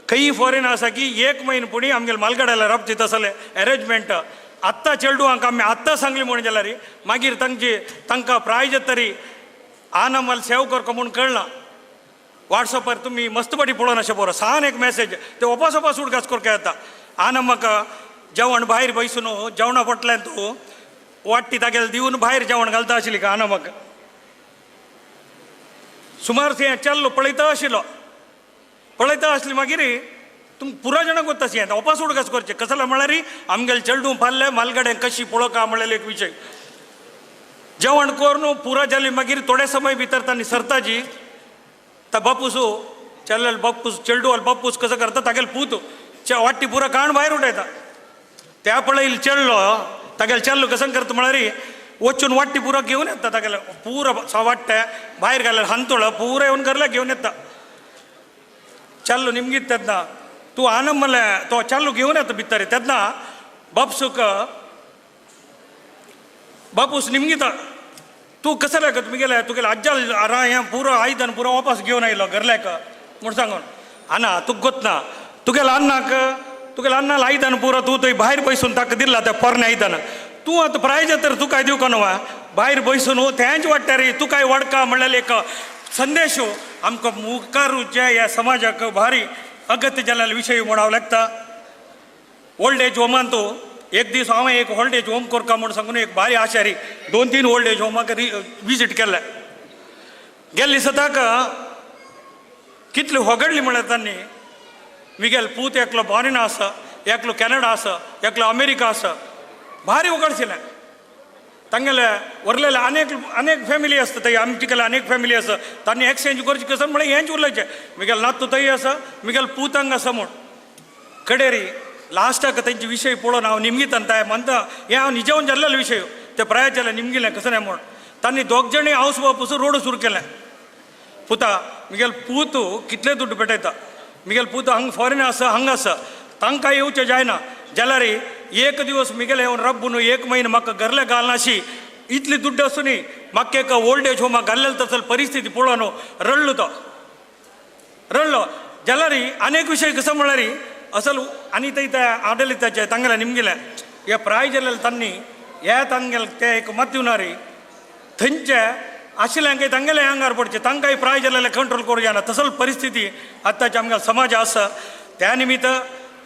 खंय फॉरेन आसा की 1 म्हयनो पुणी आमगेले मालगड्याला राबचें तसलें अरेंजमेंट आत्तां चेडूंक आमी आत्तां सांगली म्हण जाल्यार मागीर तांकां प्रायज तरी आनमल सेव करता म्हूण कळना वॉट्सॅपार तुमी मस्त बटी पळोवन अशें बरो सान एक मॅसेज ते वपास उडगास करता येता आनमक जेवण भायर बसून जेवणा पोटल्यान तूं वाट्टी तागेले दिवन भायर जेवण घालता आशिल्ली का आनमक सुमार तें चल्लो पळयता आसली मागीर तुमकां पुरो जाणां कोत्ता शी येता वपास उडगास करचें कसलें म्हळ्यार आमगेले चेडूं पाल्ले मालगड्यांक कशी पळोवका म्हणलेलो एक विशय जेवण करून पुरो जाली मागीर थोडे समय भितर तांणी सरताची बापूसू चल्लेल बापूस चेडू बापूस कसं करता तागेल पूत वाटी पुरा काण भायर उडयता त्या पळय चेडलो तागेल चल्लो कसं करता म्हळ्यार वचून वाटी पुरा घेवन येता तागेले पुरा वाट्टे भायर घालेल हंतोळ पुरा येवन घरला घेवन येता चल्लो निमगीत तेन्ना तूं आनंद म्हणले तो चल्लो घेवन येता भितर तेन्ना बापूस निमगीता तूं कसं लायक तुमगेले तुगेले अज्जाल हें पुरो आयदन पुरो वापस घेवन आयलो घरल्याक म्हूण सांगून आना तुका गोतना तुगेल्या अन्नाक आयदन पुरो तूं थंय भायर बसून ताका दिला त्या पोरण्या आयदन तूं आतां प्रायज तर तूं काय दिवका न्हू भायर बसून तेंच वाट्यार तूं काय वडका म्हणल्यार एक संदेश आमकां मुखारूचे ह्या समाजाक भारी अगत्य जाल्ले विशय म्हणावं लागता ओल्ड एज होमान तूं एक दीस हांवें एक ओल्ड एज होम करता म्हूण सांगून एक भारी आशारी 2-3 ओल्ड एज होमाक विजीट केल्ले गेल्ले दिसाक कितली होगडली म्हळ्यार तांणी मिगेल पूत एकलो बॉर्न आसा एकलो कॅनडा आसा एकलो अमेरिका आसा भारी वगडशिल्लें तांगेले व्हरलेले अनेक फॅमिली आसता थंय आमचे केले अनेक फॅमिली आसा तांणी एक्सचेंज करचे कसं म्हळ्यार हेंच उरलेचें मिगेल नातू थंय आसा मिगेल पूत हांगा आसा म्हूण कडेरी लास्टाक तेंचे विशय पळोवन हांव निमगीतान ताय म्हणटा हें हांव निजेवन जाल्लेलो विशय ते प्राय जालें निमगिलें कसं नाही म्हूण तांणी दोग जाणी हावस बापूस रोड सुरू केलें पुता मिगेल पूत कितले दुड्ड पेटयता मिगेल पूत हांगा फॉरेन हांगा आसा तांकां येवचें जायना जाल्यार एक दिवस मिगेले येवन रब्बून 1 म्हयनो म्हाका घरले घालनाशी इतली दुड्ड आसूनी म्हाका एक ओल्ड एज होमाक घाल्लेलो तसली परिस्थिती पळोवन रडलो जाल्यार अनेक विशय कसं म्हळ्यार असल आनी त्या आडलिताचे तांगेले निमगेले हे प्राय जाल्ले तांणी हे तांगेले ते एक मत दिवना थंयचे आशिल्ल्यांक तांगेले आंगार पडचे तांकांय प्राय जाल्ले कंट्रोल करूं जायना तसल परिस्थिती आतांच्या आमगे समाज आसा त्या निमित्त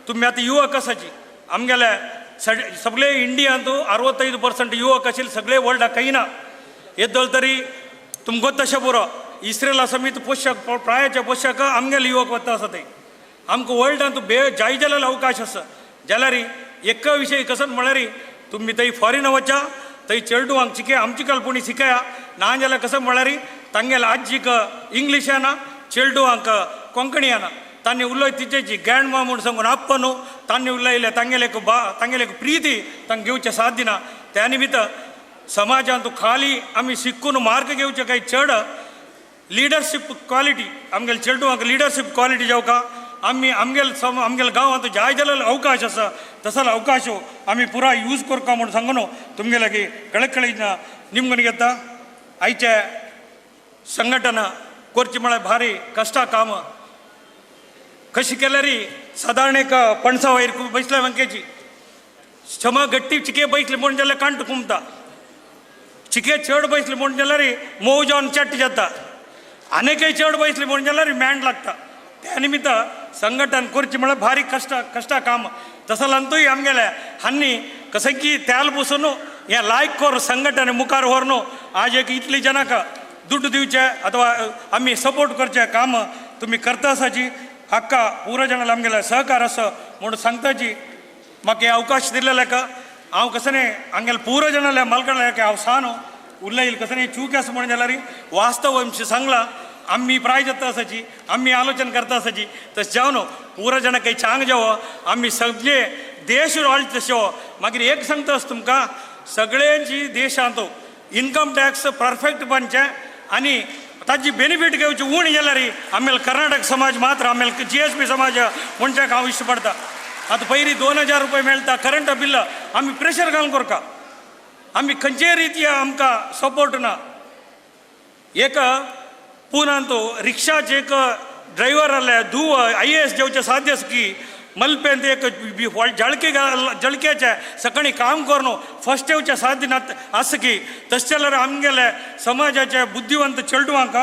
तुमी आतां युवक आसाची आमगेले सगळे इंडियांत 65% युवक आशिल्ले सगळे वर्ल्डाक काही ना येद्दोळ तरी तुमकां तशें पुरो इस्रेला समीत पोशाक प्रायाच्या पोशाक आमगेले युवक वता आसा थंय आमकां वर्ल्डांत जाय जाल्लो अवकाश आसा जाल्यार एक विशय कसो म्हळ्यार तुमी थंय फॉरेन वचा थंय चेडूंक शिकया आमची कल्पनी शिकया ना जाल्यार कसं म्हळ्यार तांगेले आजीक इंग्लीश येना चेडूंक कोंकणी येना तांणी उलय तिचेची ग्रँडमा म्हूण सांगून आप्पा न्हू तांणी उलयले तांगेले एक प्रिती तांकां घेवचें साथ दिना त्या निमित्त समाजांत खाली आमी शिकून मार्क घेवचे काही चड लिडरशीप क्वॉलिटी आमगेले चेडूंक लिडरशीप क्वॉलिटी जावका आमगेले गांवांत जाय जाल्लो अवकाश आसा तसलो अवकाश आमी पुरा यूज करता म्हूण सांगून तुमगेले की कळकळीन निमगून घेता आयचे संघटना करची म्हळ्यार भारी कश्टा काम कशी केल्यार सादारण एक पणसा वयर बैसल्या वंकेची क्षमा गट्टी चिके बैसली म्हूण जाल्यार कांट कुमता चिके चड बैसली म्हूण जाल्यार मोव जावन चट्ट जाता आनेकय चड बैसली म्हूण जाल्यार मॅंड लागता त्या निमित्त संघटन करची म्हळ्यार भारी कश्टा काम तसलांतूय आमगेले हांनी कसं की त्याल बसून हें लायक कर संघटन मुखार व्हरून आज एक इतली जनाक दुड्ड दिवचे अथवा आमी सपोर्ट करचे काम तुमी करता आसाची हक्का पुरो जाणांना आमगेले सहकार आसा म्हणून सांगताची म्हाका हे अवकाश दिल्ल्याक हांव कसं न्ही हांगेले पुरो जाणांले मलकडल्याक हांव सान उरलें कसं न्ही चूक आसा म्हणून जाल्यार वास्तव आमची सांगला आम्ही प्राय जाता आसाची आम्ही आलोचना करता आसाची तशें जावन पुरो जाणां काही चांग जावो आमी सगळे देश रोळचे तशें मागीर एक सांगता आसता तुमकां सगळ्यांची देशांत इन्कम टॅक्स परफेक्ट बनचे आनी ताची बेनिफीट घेवची उण जाल्यार आमगेले कर्नाटक समाज मात्र आमगेले GSB समाज मनशाक हांव इश्ट पडटा आतां पयलीं 2000 रुपया मेळटा करंट बिल आमी प्रेशर घालून करता आमी खंयचे रिती आमकां सपोर्ट ना एक पुनांत रिक्षाचे एक ड्रायव्हर आले धुव IAS जेवचे साध्य आसा की मलपेंत एक जळकेचे सकाळी काम करून फर्स्ट येवचे साथ दिनात आसा की तशें जाल्यार आमगेले समाजाचे बुद्धिवंत चेडवांक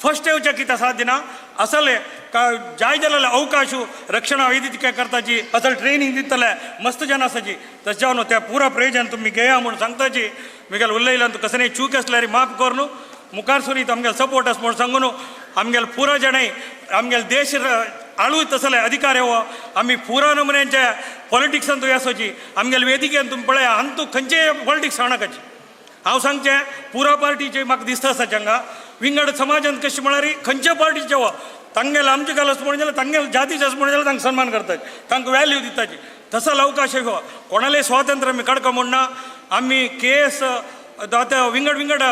फर्स्ट येवचे कित्याक साथ दिना असले जाय जाल्ले अवकाश रक्षणा वेदिके करताची असल ट्रेनिंग दितले मस्त जन आसाची तशें जावन त्या पुरा प्रयोजन तुमी घेया म्हूण सांगताची मुगेल उलयल्यान कसं न्ही चूक आसल्यार माफ कर न्हू मुखार सुनीत आमगेले सपोर्ट आसा म्हूण सांगून आमगेले पुरो जाणाय आमगेले देश आळूय तसले अधिकार येवो आमी पुरा नमुन्यांचे पॉलिटिक्सान तुवें आसोची आमगेले वेदिकेन तुमी पळया आनी तूं खंयचे पॉलिटिक्स हाडनाकाची हांव सांगचें पुरा पार्टीचे म्हाका दिसता आसा हांगा विंगड समाजान कशी म्हळ्यार खंयच्या पार्टीचे वा तांगेला आमचे कालच म्हणून जाल्यार तांगेला जातीचे आसा म्हणून जाल्यार तांकां सन्मान करतात तांकां व्हॅल्यू दिताची तसा अवकाश घेवा कोणालाय स्वातंत्र्य आमी काडका म्हणना आमी केस आतां विंगड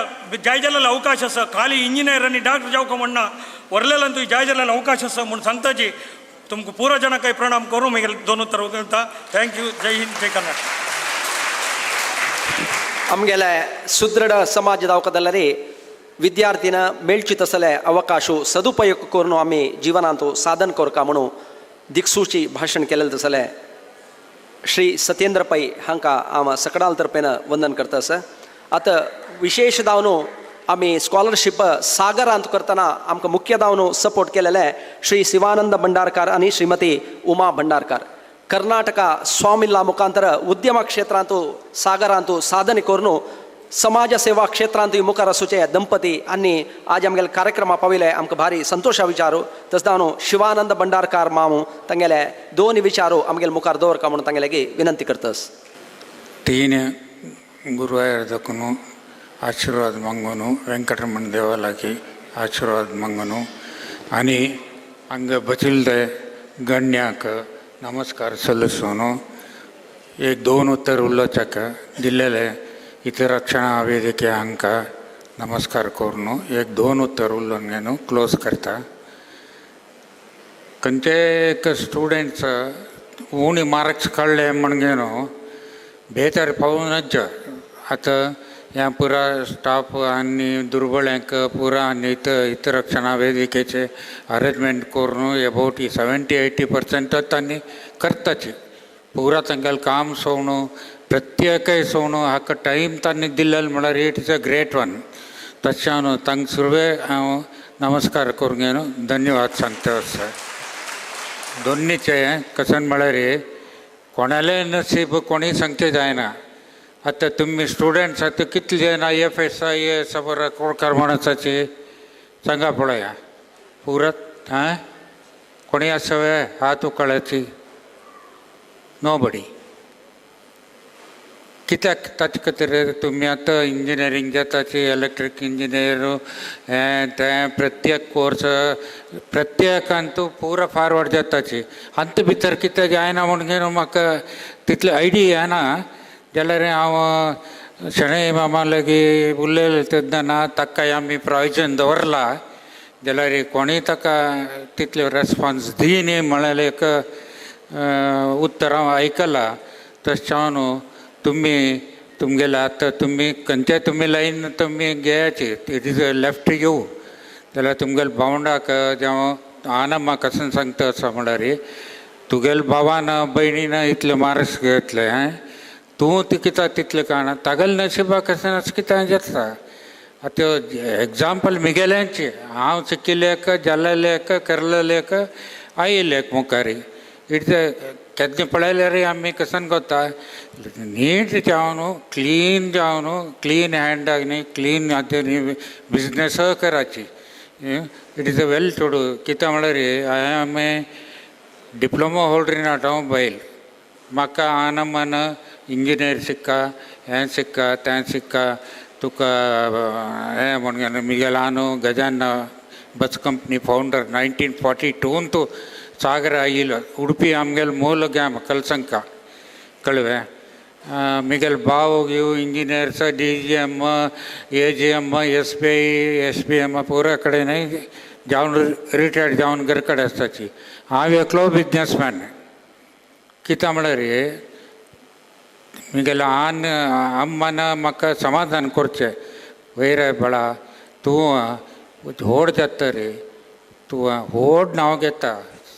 जाय जाल्यार अवकाश आसा खाली इंजिनियर आनी डॉक्टर जावका म्हणना व्हरलेल्यान तुवें जाय जाल्यार अवकाश आसा म्हूण सांगताची तुमकां पुरो जनांक प्रणाम करूं मागीर दोन उत्तर उलयता थँक्यू जय हिंद जय कर्नाटक आमगेले सुदृढ समाज जावकदल्लरी विद्यार्थीन मेळची तसले अवकाश सदुपयोग करून आमी जिवनांत साधन करका म्हणून दिक्सूची भाशण केलेलें तसले श्री सत्येंद्र पै हांकां हांव सकडाल तर्फेन वंदन करता सर आतां विशेष जावन आमी स्कॉलरशीप सागरांत करतना आमकां मुख्य जावन सपोर्ट केलेले श्री शिवानंद भंडारकार आनी श्रीमती उमा भंडारकार कर्नाटका स्वामिल्ला मुखांतर उद्यम क्षेत्रांत सागरांत साधन करून समाज सेवा क्षेत्रांत मुखार आसूचे दंपती आनी आज आमगेले कार्यक्रमाक पाविले आमकां भारी संतोशा विचारू तशें जावन शिवानंद भंडारकार मामू तांगेले दोन विचारू आमगेले मुखार दवरका म्हणून तांगेले विनंती करतस तीन गुरुवायूरदಕ್ಕೂ आशीर्वाद मंगोनु वेंकटरमण देवालागी आशीर्वाद मंगोनु आणि हंग बचिल्दे गण्याक नमस्कार सಲ್ಲಿಸೋನು एक दोन उत्तर उल्लोचक दिल्लेले हितरक्षणा ವೇದಿಕೆ अंक नमस्कार करून एक दोन उत्तर उल्लोन क्लोज करता खंयचे एक स्टुडंट्स उणी मार्क्स काडले म्हणून बेजार पावूनच आतां ह्या पुरा स्टाफ आनी दुर्बळ्यांक पुरा आनी हितरक्षणा वेदिकेचे अरेंजमेंट करून अबाउट 70-80% तांणी करताची पुरा तांगेलें काम सोवणू प्रत्येकय सोवणू हाका टायम तांणी दिल्लेलो म्हळ्यार it is a great one तशें तांकां सुरवे हांव नमस्कार करूंक धन्यवाद सांगता सर दोनीचे कसन म्हळ्यार कोणालें नसीब कोणी सांगचें जायना आतां तुमी स्टुडंट्स आतां कितले जाण IFS IAS बरो कोळकार म्हणसाची सांगा पळया पुरत हां कोणी आसवे हात उखळाची नोबडी कित्याक ताचे खातीर तुमी आतां इंजिनियरींग जाताची इलेक्ट्रीक इंजिनियर हें तें प्रत्येक कोर्स प्रत्येकान तूं पुरो फॉरवर्ड जाताची अंत भितर कितें जायना म्हणून म्हाका तितले आयडिया येना जाल्यार हांव शणै मामा लागीं उलयले तेन्ना ताकाय आमी प्रोविजन दवरला जाल्यार कोणीय ताका तितले रेस्पॉन्स दी न्ही म्हळ्यार एक उत्तर हांव आयकलां तशें न्हू तुमगेले आतां तुमी खंयचे तुमी लायन तुमी घेयाची इट इज लेफ्ट यू जाल्यार तुमगेले भावंडाक जावं आनम्मा कसन सांगता आसा म्हळ्यार तुगेले भावान भयणीन इतले मार्क्स घेतले तूं कित्याक तितलें काणा तागेले नशिबाक कसन कितें जाता आतां एग्जाम्पल मिगेल्यांची हांव शिकिल्लेक जाल्लेक करलेलेक आयिल्लेक मुखारी इट्स केन्ना पळयल्यार आमी कसन कोत्ता नीट जावन क्लीन जावन क्लीन हँडाक न्ही क्लीन न्ही बिजनस कराची it is a well to do कित्याक म्हळ्यार I am a diploma holder in automobile म्हाका आनमान इंजिनियर शिक्का हें शिक्का तें शिक्का तुका हें म्हणून मिगेलानो गजान बस कंपनी फावंडर 1942 तूं सागर आयिल्लो उडपी आमगेलो मूल गॅम कलसंका कळ्ळें मिगेल भाव घेव इंजिनियर्स DGM AGM SBM पुरा कडेन जावन रिटायर्ड जावन घरा कडेन आसताची हांव एकलो बिजनसमॅन कित्याक म्हळ्यार मिगेलो अम्मान म्हाका समाधान करचें वयर बाळा तूं व्हड जाता रे तूं व्हड नांव घेता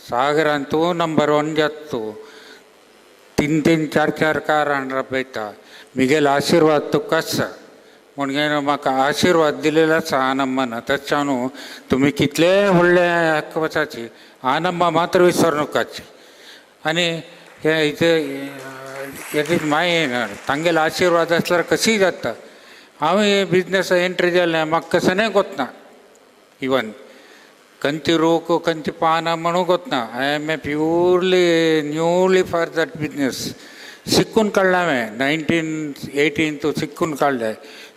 सागरान तूं नंबर 1 जाता तूं 3-3, 4-4 कार हाडून पळयता मिगेलो आशिर्वाद तुका आसा म्हणून म्हाका आशिर्वाद दिलेलो आसा आनम्मान तशें न्हू तुमी कितले व्हडले वचाची आनम्मा मात्र विसरनुकाची आनी हे माय तांगेलो आशिर्वाद आसल्यार कशी जाता हांव बिजनस एंट्री जालें म्हाका कसनय गोतना इवन खंयची रोक खंयची पानां म्हणून गोतना I am a purely newly for that business शिकून काढलावे 1918 सिकून काढले.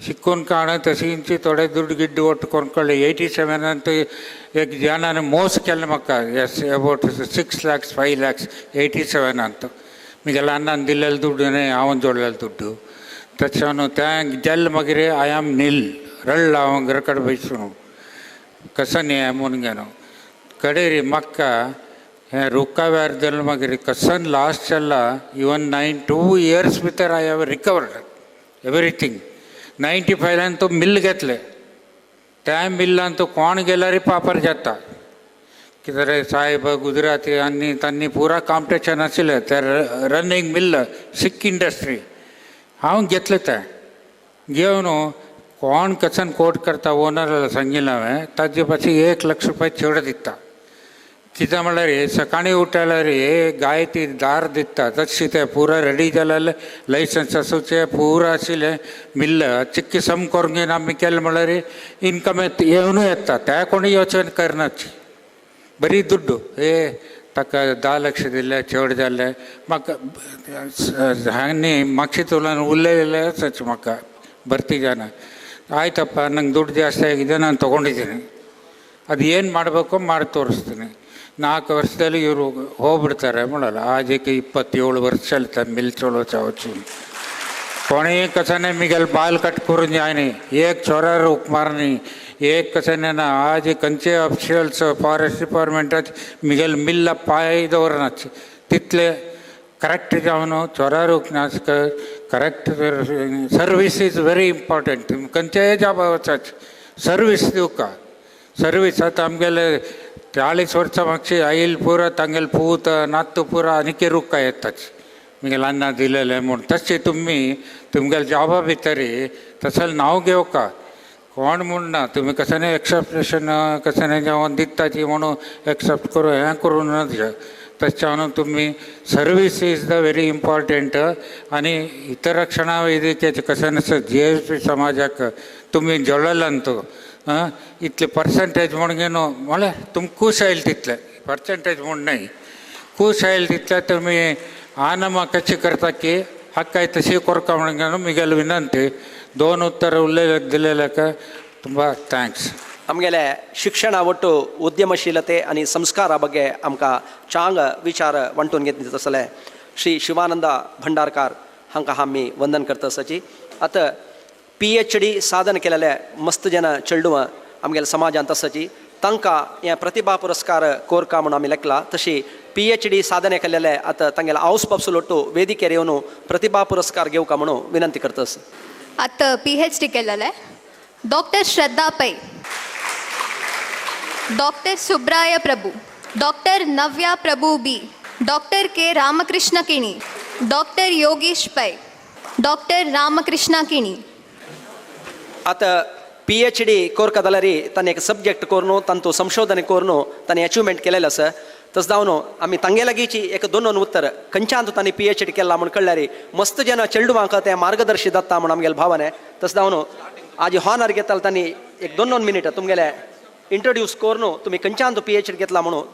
शिकून काढ तशींची थोडे दुड्ड गिड्ड ಒಟ್ಟು ಕೊಂಡ್ಕೊಳ್ಳಿ. 87 ಅಂತೂ एक जनाने मोस केले म्हाका एस अबाउट 6 lakhs 5 lakhs 87 अंत मिगेला अन्न दिल्लेले दुड्डने हांवें जोडलेले दुड्डू त्याच्यानं त्या जल्ल मागीर आय एम नील रळ हांव घरा कडेन बसून कसन हें म्हणून गेलो कडेन री म्हाका हें रुखाव्यारदल मागीर कसन लास्ट जाल्ला इवन 2 years भितर आय हॅव रिकवर्ड एवरीथींग. 95 तो मिल घेतले त्या मिल्लांतू कोण गेल्यार पापर जाता कितें रे साहेब गुजराती आनी तांणी पुरा कॉम्पिटिशन आशिल्लें तें रनिंग मिल्ल सिक इंडस्ट्री हांव घेतलें तें घेवन कोण कसन कोट करता ओनराला सांगिल्लें हांवें ताजे पाशी 1 लाख रुपया चड दिता. कित्याक म्हळ्यार सकाळीं उठल्यार गाय ती दार दिता तशी तें पुरा रेडी जाल्यार लायसन्स आसूचें पुरा आशिल्लें मिल्ल चिक्की सम करून घेवन आमी केलें म्हळ्यार इनकम येवनूय येता त्या कोणी योचना करनाची बरी दुड्डू हे ताका 10 लाख दिले चड जाल्ले म्हाका हांणी मागशीं उलोवन उलयलें आसाच म्हाका ಭರ್ತಿ ಜನ ಆಯ್ತಪ್ಪ ನಂಗೆ ದುಡ್ಡು ಜಾಸ್ತಿ ಆಗಿದೆ ನಾನು ತೊಗೊಂಡಿದ್ದೀನಿ ಅದು ಏನು ಮಾಡಬೇಕು ಮಾಡಿ ತೋರಿಸ್ತೀನಿ. 4 ವರ್ಷದಲ್ಲಿ ಇವರು ಹೋಗ್ಬಿಡ್ತಾರೆ ಮಾಡಲ್ಲ ಆಜಕ್ಕೆ 27 वर्ष चलता मिल चलो चावचू कोणी कसाने मिगल बाल कट करून जायनी एक छोरा रोक मारनी एक कसाने ना आज कंचे ऑफिशियल्स फॉरेस्ट डिपार्टमेंटात मिगल मिल्ला पाय दवरनाच तितले करेक्ट जावन चोरा रोक नासक correct service is very important. कंचे जॉब वचाच सर्वीस दिवका सर्वीस आतां आमगेले 40 वर्सां मागची आईल पुरा तांगेल पूत नातू पुरा आनीक रुक्का येताच मिगेल अन्न दिलेले म्हूण तशें तुमगेले जॉबा भितर तसले नांव घेवका कोण म्हूण ना तुमी कशें एक्सेप्टेशन कशें जेवण दिताची म्हणून एक्सेप्ट करून हें करून नज तशें तुमी service is the very important. आनी इतर रक्षणा वेदिकेचे कशें GSP समाजाक तुमी जोडलेल्यांतू इतले पर्संटेज म्हूण घेवन म्हळ्यार तुमकां खूश आयले तितले पर्संटेज म्हूण न्हय खूश आयले तितले तुमी आनमा कशें करता की हक्काय तशी कोरका म्हूण घेवन मिगेल विनंती 2 उत्तर दिलेल्याक ತುಂಬ ಥ್ಯಾಂಕ್ಸ್. आमगेले शिक्षण ಒಟ್ಟು उद्यमशीलते आनी संस्कारा ಬಗ್ಗೆ आमकां चांग विचार वांटून घेतले तसले श्री शिवानंद भंडारकार हांकां आमी वंदन करता आसाची. आतां PhD साधन केलेले मस्त जन चेडूं आमगेल्या समाजांत आसाची तांकां हें प्रतिभा पुरस्कार कोरका म्हणून आमी लेखला. तशी PhD साधने केलेले आतां तांगेले हावस बापूल ಒಟ್ಟು ವೇದಿಕೆಯರ್ येवन प्रतिभा पुरस्कार घेवका म्हणून विनंती करता. आता PhD केलेलं आहे डॉक्टर श्रद्धा पै, डॉक्टर सुब्राय प्रभू, डॉक्टर नव्या प्रभू बी, डॉक्टर के रामकृष्ण किणी, डॉक्टर योगेश पै, डॉक्टर रामकृष्ण किणी. आता PhD कोरका जाल्यार ताणें एक सब्जेक्ट करून तांतू संशोधन करून ताणें अचिवमेंट केलेलें आसा. तस जावन आमी तांगे लागींची एक 2 उत्तर खंयच्यान तांणी PhD केला म्हूण कळल्यार मस्त जन चेडवांक तें मार्गदर्शी जाता म्हूण आमगेले भावने. तस जावन आज हॉनर घेतला तांणी एक 2 मिनिट तुमगेले इंट्रोड्यूस करून तुमी खंयच्यान PhD घेतला म्हणून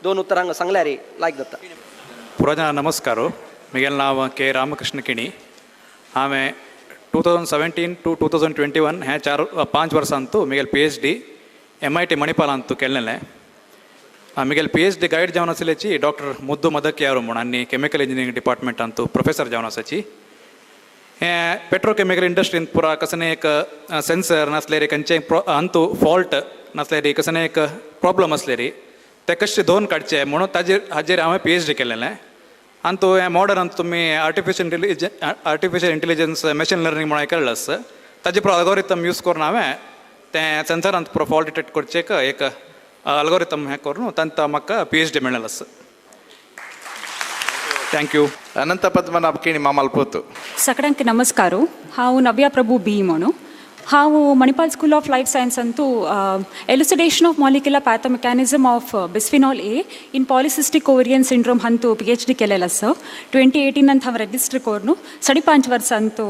2 उत्तरांक सांगल्यार लायक जाता. पुराजन नमस्कार. मिगेल नाव के रामकृष्ण किणी. हांवें 2017 to 2021 हे 5 वर्सांतू मिगेल PhD MIT मणिपाल अंतू केल्लें. मिगेल PhD गायड जावन आसलेची डॉक्टर मुद्दू मदकियारू म्हूण आनी chemical engineering department Antu professor जावन आसाची. हें पेट्रोकेमिकल इंडस्ट्रींत पुरा कशें एक सेन्सर नासलें खंयचें अंतू फॉल्ट नासलें कसलें एक प्रॉब्लम आसलें ते कशें धोवन काडचें म्हणून हाजेर हांवें PhD केलेलें. अंतू हें मॉडर्न अंतू तुमी आर्टिफिशियल इंटेलिजन्स मशीन लर्निंग म्हणून आयकल्लें आसा ताजे पुरो अल्गोरिथम यूज करून हांवें तें सेन्सरांत पुरो फॉल्ट डिटेक्ट करचेक एक अल्गोरिथम हें करून तांकां म्हाका PhD मेळ्ळेलें आसा. Thank you. ಅನಂತ ಪದ್ಮನಾಭ ಕಿಣಿ ಮಾಮಲ್ಪೋತು. ಸಕಡಂಕ್ಕೆ ನಮಸ್ಕಾರ. ಹಾವು ನವ್ಯ ಪ್ರಭು ಬಿ ಮಣು. ಹಾವು Manipal school of life science ಅಂತೂ elucidation of molecular pathomechanism of bisphenol A in polycystic ovarian syndrome ಅಂತೂ PhD केलेला सर. 2018 ಅಂತ हांव रजिस्टर करून 5.5 वर्स ಅಂತೂ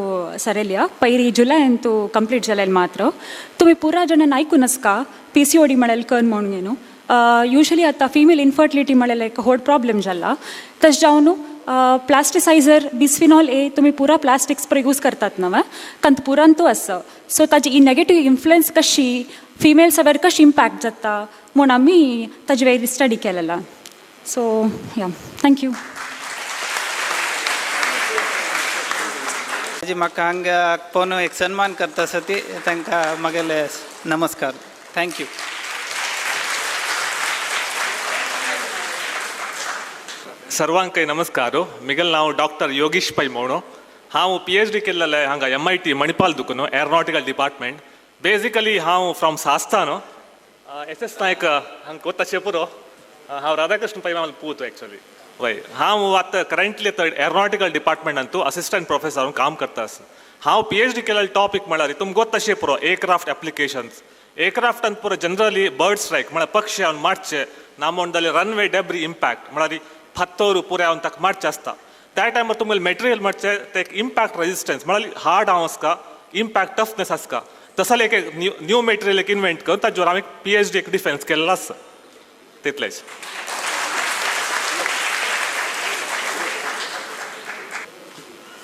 सरेल्या पैरी जुलय ಅಂತೂ कंप्लीट जालेले मात्र. तुम्ही पुरा जणांना ऐकून आसका PCOD म्हळेल कन म्हणून यूजली आता फिमेल इनफर्टिलिटी म्हळेला एक व्हड प्रॉब्लेम जाला. तशें जावन प्लास्टिसायझर बिस्फिनॉल ए तुमी पुरा प्लास्टिक्स पर यूज करतात न्हय कंत पुरान तो आसा सो ताजी ही नेगेटीव इन्फ्लुएन्स कशी फिमेल्सावर कशी इम्पॅक्ट जाता म्हूण आमी ताजे वेळी स्टडी केलेला सो या थँक्यू म्हाका हांगा पोवन एक सन्मान करता सती तांकां म्हगेले नमस्कार थँक्यू सर्वांक नमस्कार मिगल नाव डॉक्टर योगीश पै म्हणून हांव PhD केल्लें हांगा MIT मणिपाल दुखून एरोनॉटिकल डिपार्टमेंट बेसिकली हांव फ्रॉम सास्ता न्हू SS नायक हांगा कोत्ताचे पुरो हांव राधाकृष्ण पै मागीर पूत एक्चुअली वय हांव आतां करंटली एरोनॉटिकल डिपार्टमेंटांतू असिस्टंट प्रोफेसर काम करता हांव PhD केलेले टॉपिक म्हळ्यार तुमकां तशें पुरो एयरक्राफ्ट एप्लिकेशन्स एयरक्राफ्टांत पुरो जनरली बर्ड स्ट्रायक म्हळ्यार पक्षी हांव मारचे ना म्हण जाल्यार रनवे डेब्री इम्पॅक्ट म्हळ्यार फत्तोर पुरे हांव ताका मारचे आसता त्या टायमार तुमगेले मेटेरियल मारचे ते इम्पॅक्ट रेजिस्टन्स म्हळ्यार हार्ड हांव आसका इम्पॅक्ट टफनेस आसका तसो एक न्यू मेटेरियल एक इन्वेंट करून ताजेर हांवें PhD एक डिफेन्स केल्लो आसा तितलेंच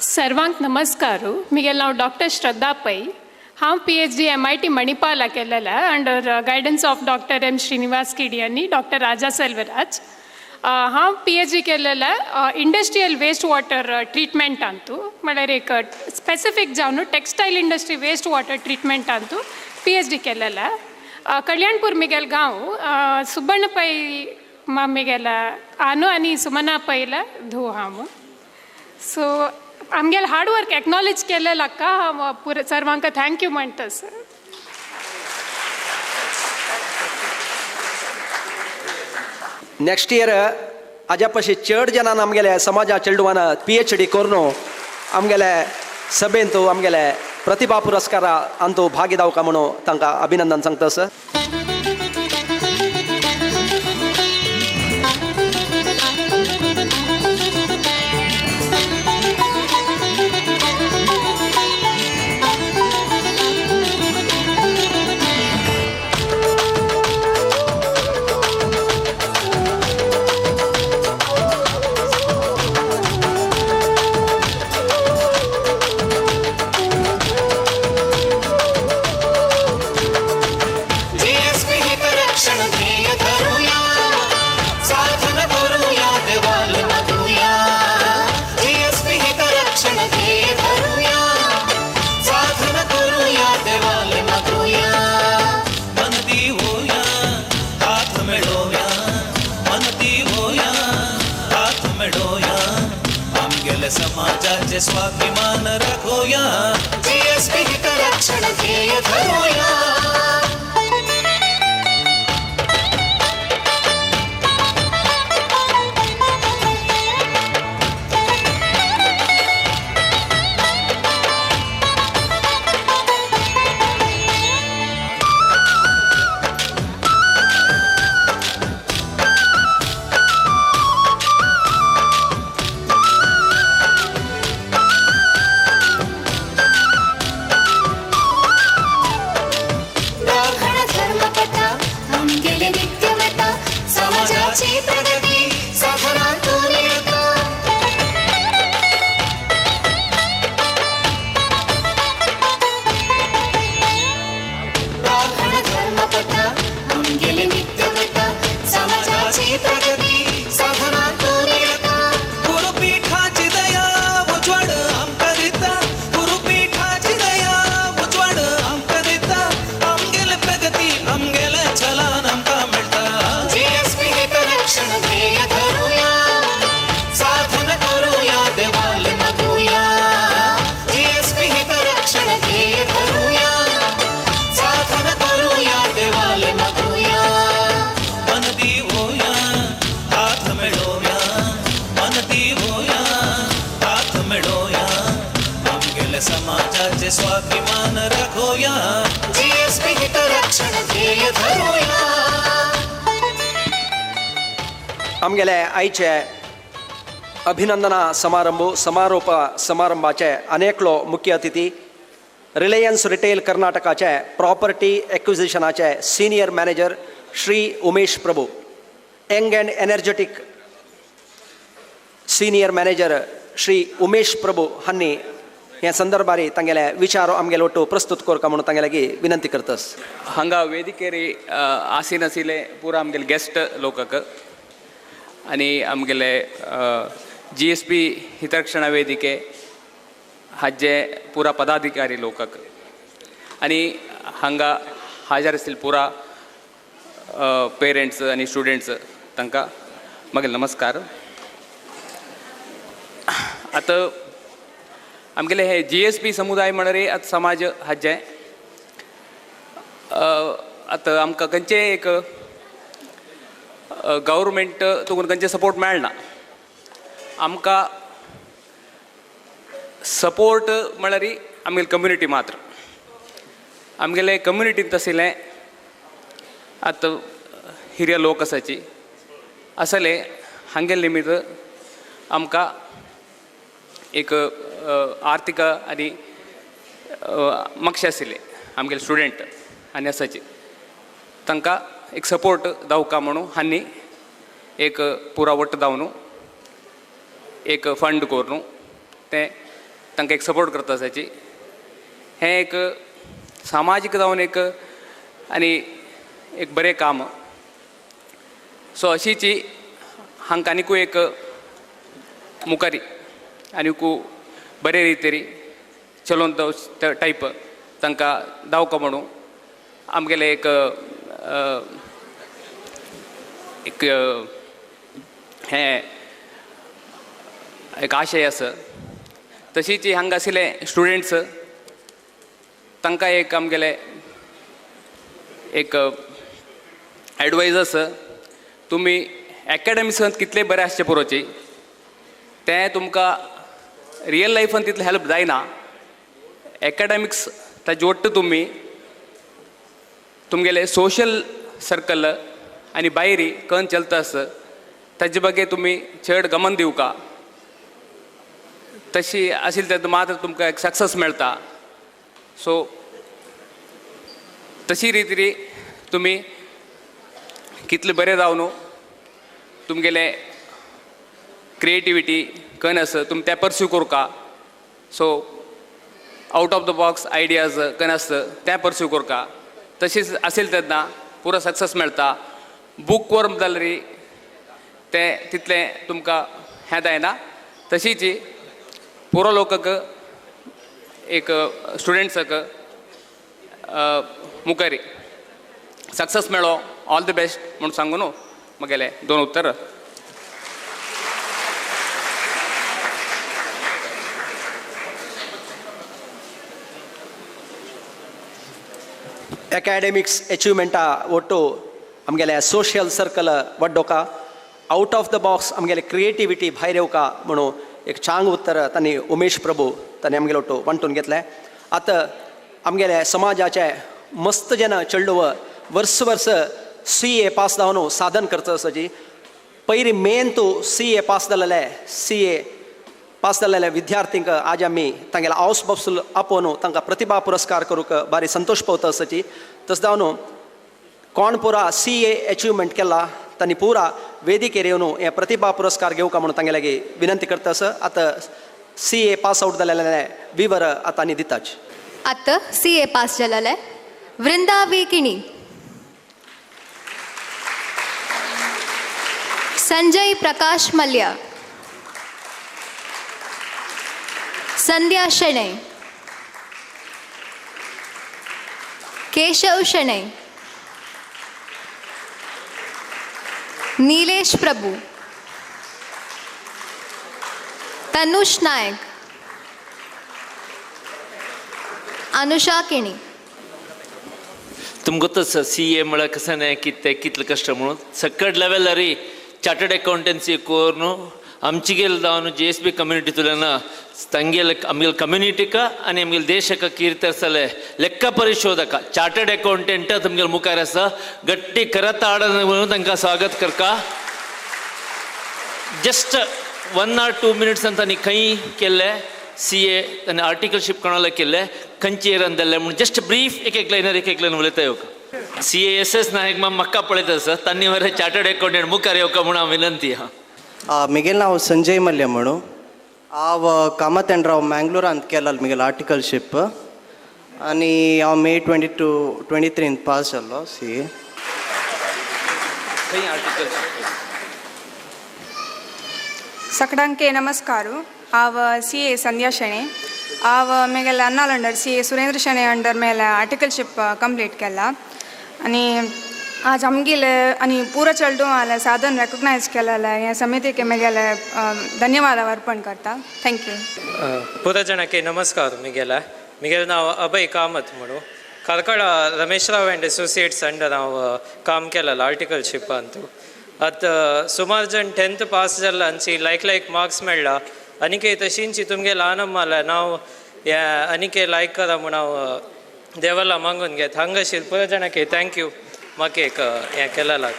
सर्वांक नमस्कार म्हगेलें नांव डॉक्टर श्रद्धा पै हांव PhD MIT मणिपाल केलेला under guidance of doctor M Srinivas KD आनी डॉक्टर राजा सेल्वराज हांव PhD केलेला इंडस्ट्रियल वेस्ट वॉटर ट्रिटमेंटांतू म्हळ्यार एक स्पेसिफीक जावन टेक्सटायल इंडस्ट्री वेस्ट वॉटर ट्रिटमेंटांतू PhD केलेला कल्याणपूर म्हगेल गांव सुबर्ण पै म्हगेला आनू आनी सुमना पैला धू हांव सो आमगेले हार्ड वर्क एक्नॉलेज केलेला हांव पुरे सर्वांक थँक्यू म्हणटा सर नेक्स्ट इयर हाज्या पशी चड जनान आमगेले समाजा चेडवान PhD करून आमगेले सभेंत आमगेले प्रतिभा पुरस्कारा अंतू भागी जावका म्हणून तांकां अभिनंदन सांगता सर समाजाचे स्वाभिमान राखोया GSP हितरक्षण ध्येय धरूया समाजाचे स्वाभिमान राखोया GSP हितरक्षण ध्येय धरूया आमगेले आयचे अभिनंदना समारोप समारंभाचे अनेकलो मुख्य अतिथी रिलायन्स रिटेल कर्नाटकाचे प्रॉपर्टी एक्विजिशनाचे senior manager Shri Umesh Prabhu young and energetic senior manager Shri Umesh Prabhu हांनी ह्या संदर्भारी तांगेले विचार आमगेले ಒಟ್ಟು प्रस्तुत करता म्हणून तांगेल्यागी विनंती करतस. हांगा वेदिकेरी आसीन आशिल्ले पुरा आमगेले गेस्ट लोकक आनी आमगेले GSP हितरक्षणा वेदिके हाजे पुरा पदाधिकारी लोकक आनी हांगा हाजर आशिल्ले पुरा पेरेंट्स आनी स्टुडंट्स तांकां मागीर नमस्कार. आतां आमगेले हे GSP समुदाय म्हणरे आतां समाज हाजे आतां आमकां खंयचे एक गव्हर्मेंट तुमकां खंयचे सपोर्ट मेळना. आमकां सपोर्ट म्हळ्यार आमगेली कम्युनिटी मात्र आमगेले कम्युनिटींत आशिल्लें आतां हिरिय लोक आसले हांगेले निमित्त आमकां एक आर्थीक आनी मातशे आशिल्ले आमगेले स्टुडंट आनी आसाचे तांकां एक सपोर्ट जावका म्हणून हांणी एक पुरा वट्ट जावन एक फंड करून तें तांकां एक सपोर्ट करता आसाची. हें एक सामाजीक जावन एक आनी एक बरें काम. सो अशीच हांकां आनिकूय एक मुखारी आनीकू बरे रितीरी चलोवन टायप तांकां जावका म्हणून आमगेले एक हें एक आशय आसा. तशीच हांगा आशिल्ले स्टुडंट्स तांकां एक आमगेले एक एडवायज आसा तुमी एकाडेमिक्सांत कितले बरे आसचे पुरोची तें तुमकां रियल लायफान तितलें हेल्प जायना. एकाडेमिक्स ताजे वट्ट तुमी तुमगेले सोशल सर्कल आनी भायरी खंय चलता आसा ताजे बगे तुमी चड गमन दिवका. तशी आशिल्ली तेन्ना मात्र तुमकां एक सक्सेस मेळटा. सो तशी रितीरी तुमी कितले बरे जावन तुमगेले क्रिएटिविटी खंय आसा तुमी तें परस्यू करता. So out of the box ideas खंय आसता तें परस्यू करता. तशीच आशिल्ली तेन्ना पुरो सक्सेस मेळटा. बूक वर्म जाल्यार तें तितलें तुमकां हें जायना. तशीच पुरो लोकांक एक स्टुडंट्साक मुखारी सक्सेस मेळो ऑल द बेस्ट म्हणून सांगून म्हगेले 2 उत्तर. एकाडेमिक्स अचिव्हमेंटा ಒಟ್ಟು आमगेले सोशल सर्कल वड्डोका आउट ऑफ द बॉक्स आमगेले क्रिएटिविटी भायर येवका म्हणून एक चांग उत्तर तांणी उमेश प्रभू तांणी आमगेले ಒಟ್ಟು वांटून घेतलें. आतां आमगेले समाजाचे मस्त जन चेडूं वर्स CA पास जावन साधन करता आसाची. पयलीं मेन तूं CA पास जाल्ले CA पास जाल्ले विद्यार्थींक आज आमी तांगेले हावस बॉक्स आपोवन तांकां प्रतिभा पुरस्कार करूंक बारी संतोष पावता आसाची. तस जावन कोण पुरा CA अचिव्हमेंट केला तांणी पुरा वेदिकेर येवन हे प्रतिभा पुरस्कार घेवका म्हणून तांगेल्यागी विनंती करता आसा. आतां CA पास आउट जाल्ले विवर आतां आनी दिताच. आतां CA पास जाल्ले वृंदा वेकिणी, संजय प्रकाश मल्ल्या, संध्या शेणे, केशव शेणे, नीलेश प्रभू, तनुष नायक, अनुषा किणी. तुमकां ಗೊತ್ತಾ ಸರ್ CA म्हळ्यार कशें कितलें कश्ट म्हणून सकट लेवलार चार्टर्ड अकाउंटन्सी कोरून आमची गेल जावन GSP कम्युनिटींतल्यान तांगेले आमगेले कम्युनिटीका आनी आमगेले देशाक कीर्ती आसले ಲೆಕ್ಕ ಪರಿಶೋಧಕ चार्टर्ड अकाउंटंट तुमगेले मुखार आसा. गट्टी करत आडन म्हणून तांकां स्वागत करता. जस्ट 1 or 2 minutes तांणी खंय केल्ले CA तांणी आर्टिकलशीप कोणाला केल्ले खंयचे अंदरले म्हणून जस्ट ब्रीफ एक लायन उलयता येवका. CA SS नायक म्हाका पळयता आसा तांणी मरे चार्टर्ड अकाउंटंट मुखार येवका म्हणून हांव विनंती आहा. मिगेल नाव संजय मल्ले म्हणून हांव कामत एंड राव मँगलोरांत केला मिगेल आर्टिकलशीप आनी हांव मे 23 पास जाल्लो CA. सगळ्यांके नमस्कारू. हांव CA संध्या शेणे. हांव म्हगेल्या अन्नाल अंडर CA सुरेंद्र शेणे अंडर मेले आर्टिकलशीप कंप्लीट केला आनी आज आमगेले आनी पूरा चलडू आले साधन रेकग्नायज केलेले हे समितीके म्हगेले धन्यवाद अर्पण करता. थँक्यू. ಪೂರ ಜನಕ್ಕೆ ನಮಸ್ಕಾರ. ಮಿಗೆಲ ನಾವು ಅಭಯ್ ಕಾಮತ್ म्हणू ಕಲ್ಕಳ ರಮೇಶ್ರಾವ್ ಆ್ಯಂಡ್ ಅಸೋಸಿಯೇಟ್ಸ್ ಅಂಡರ್ ನಾವು ಕಾಮ್ केलेला आर्टिकलशीप ಅಂತೂ आतां सुमार जण 10th पास जाला आनी लायक मार्क्स मेळ्ळा आनीक तशींची तुमगे ल्हान मारला नाव हे आनीक लायक करा म्हूण हांव देवाला मागून घेत हांगाशीर पुरो जाणांके थँक्यू म्हाका एक हें केलेला.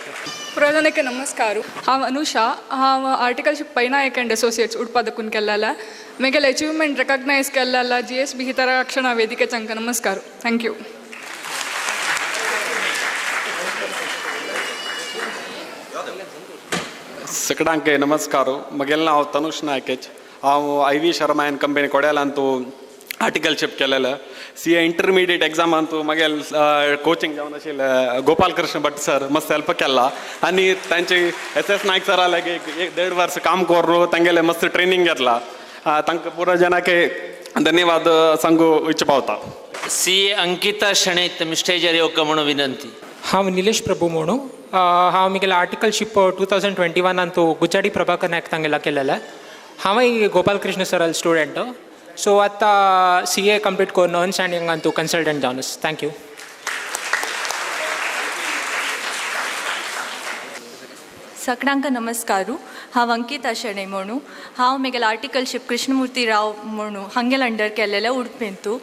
पुरो जाणांके नमस्कार. हांव अनुषा. हांव आर्टिकलशीप पैनायक एंड असोसिएट्स उडपादकून केलेला. म्हगेले अचिव्हमेंट रेकग्नायज केलेला GSB हितर रक्षणा ವೇದಿಕೆ ಚಂಕ नमस्कार. थँक्यू. सगळ्यांके नमस्कार. म्हगेलें नांव तनुष नायकेच. हांव IV शर्मा एंड कंपनी कोडेलांतू आर्टिकलशीप केलेलें. CA इंटरमिडिएट एग्जामांतू म्हगेल कोचिंग जावन आशिल्लें गोपाल कृष्ण भट सर मस्त हेल्प केला आनी तांचे SS नायक सरा लागी 1.5 वर्स काम करून तांगेले मस्त ट्रेनिंग घेतला. तांकां पुरो जनाके धन्यवाद सांगू इच्छपावता. CA अंकिता शणे तुम्ही स्टेजर येवका म्हणून विनंती. हांव निलेश प्रभू म्हणू. हांव म्हगेलें आर्टिकलशीप 2021 गुज्जाडी प्रभाकर नायक तांगेला केलेलें. हांवूय गोपाल कृष्ण सराल स्टुडंट. सो आतां CA कंप्लीट करून अंडरस्टँडिंगान तूं कन्सल्टंट जावन आसा. थँक्यू. सगळ्यांक नमस्कारू. हांव अंकिता शेणे म्हणू. हांव म्हगेलें आर्टिकलशीप कृष्णमुर्ती राव म्हणू हांगेल अंडर केलेलें उडपींतू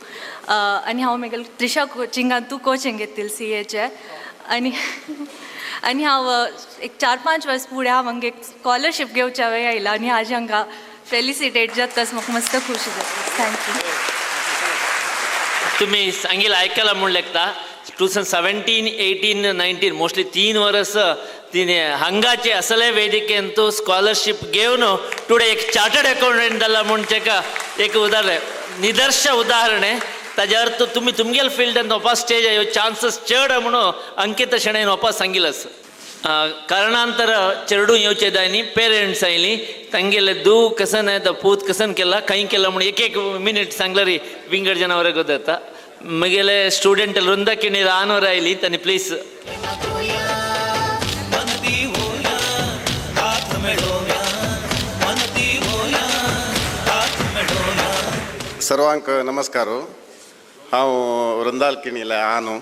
आनी हांव म्हगेलें त्रिशा कोचिंगान तूं कोचिंग घेतिल्लें CAचें आनी हांव एक 4-5 वर्स फुडें हांव हांगा एक स्कॉलरशीप घेवच्या वेळी आयला आनी आज हांगा फेलिसिटेट जातास म्हाका मस्त खुशी जाता. थँक्यू. तुम्ही सांगेल ऐकायला म्हणून लागता 2017, 18, 19 मोस्टली 3 वर्स तिने हंगाचे असले ವೇದಿಕೆಯಂತೂ ಸ್ಕಾಲರ್ಶಿಪ್ घेवन टुडे एक चार्टर्ड अकाउंटंट जाला म्हणून तेका एक निदर्श उदाहरणे ताज्या अर्थ तुम्ही तुमगेल फील्डान वचपा स्टेज ह्यो चान्सस चड म्हणून अंकिता शेणेन वचपा सांगिल्लें. कारणांतर चेडू येवचे न्ही पेरेंट्स आयली तांगेले दू कसन येता पूत कसन केला खंय केला म्हणून एक मिनिट सांगला री विंगड जनावर गोदता मगेले स्टुडंट वृंदा किणी रानवर आयली तांणी प्लीज सर्वांक नमस्कार. हांव वृंदाल किणीले आनु.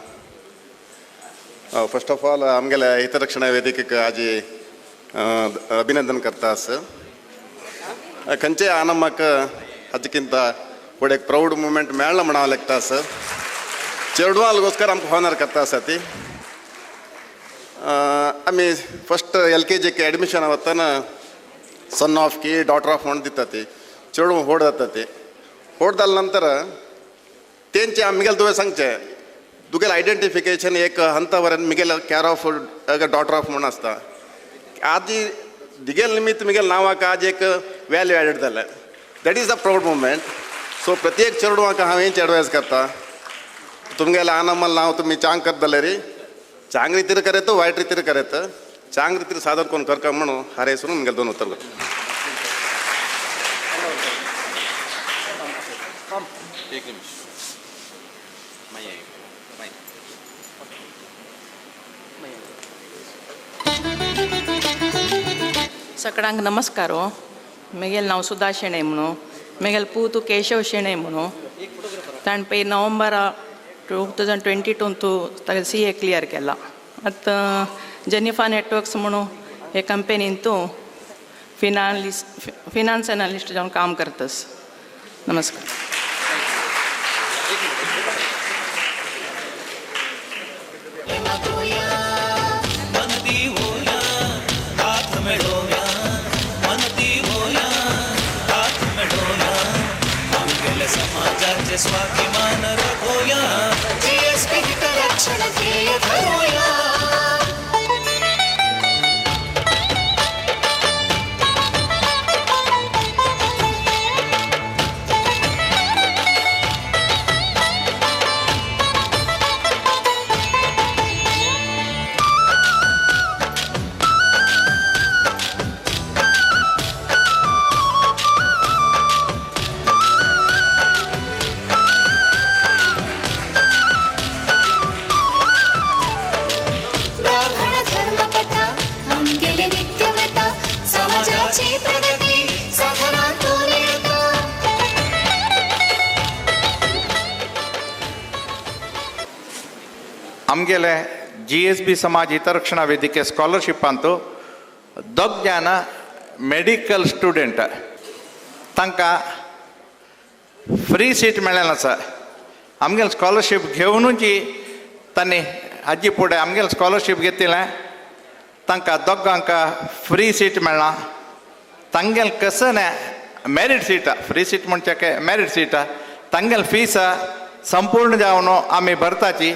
फर्स्ट ऑफ ऑल आमगेल्या हितरक्षणा वेदिकेक आजी अभिनंदन करता खंयचे आन म्हाका हाजेकिंत फुडें एक प्राऊड मुवमेंट मेळ्ळा म्हण हांव लेखता चेडवांगोस्कर आमकां हॉनर करता आसा ती आमी फस्ट LKG एडमिशन वतना सन ऑफ की डॉटर ऑफ म्हणून दिता ती चेडूं व्हड जाता ती व्हड जाल्या नंतर तेंचे आमगेले तुवें सांगचें तुगेलें आयडेंटिफिकेशन एक हंता वरेन मुगेले केअर ऑफ डॉटर ऑफ म्हणून आसता आजी दिगेल निमित्त मुगेले नांवाक आज एक वॅल्यू एडेड जालें that is a proud movement. So प्रत्येक चेडवाक हांव हेंच एडवायस करता तुमगेले आनमल नांव तुमी चांग करता जाल्यार चांग रितीर करेत वायट रितीर करेत चांग रितीर सादर कोण करता म्हणून हारयसून मुगेले 2 उत्तर करता. सगळ्यांक नमस्कार. म्हगेलें नांव सुधा शेणे म्हणून म्हगेलें पूत केशव शेणे म्हणून ताणें पळय नोव्हेंबर 2022 ताका CA क्लियर केला. आतां जेनिफा नेटवर्क्स म्हणून हे कंपनींत फिनान्स एनालिस्ट जावन काम करतास. नमस्कार. समाजाचे स्वाभिमान रखोया GSB हितरक्षण ध्येय धरूया. आमगेले GSB समाज हितरक्षणा वेदिके स्कॉलरशिप अंतू दोग जान मेडिकल स्टुडंट तांकां फ्री सीट मेळ्ळें आसा. आमगेले स्कॉलरशिप घेवनूच तांणी हाजी फुडें आमगेले स्कॉलरशिप घेतिल्लें तांकां दोगांक फ्री सीट मेळ्ळां. तांगेले कसन मेरिट सीट फ्री सीट म्हणजे मेरिट सीट तांगेले फीस संपूर्ण जावन आमी भरताची.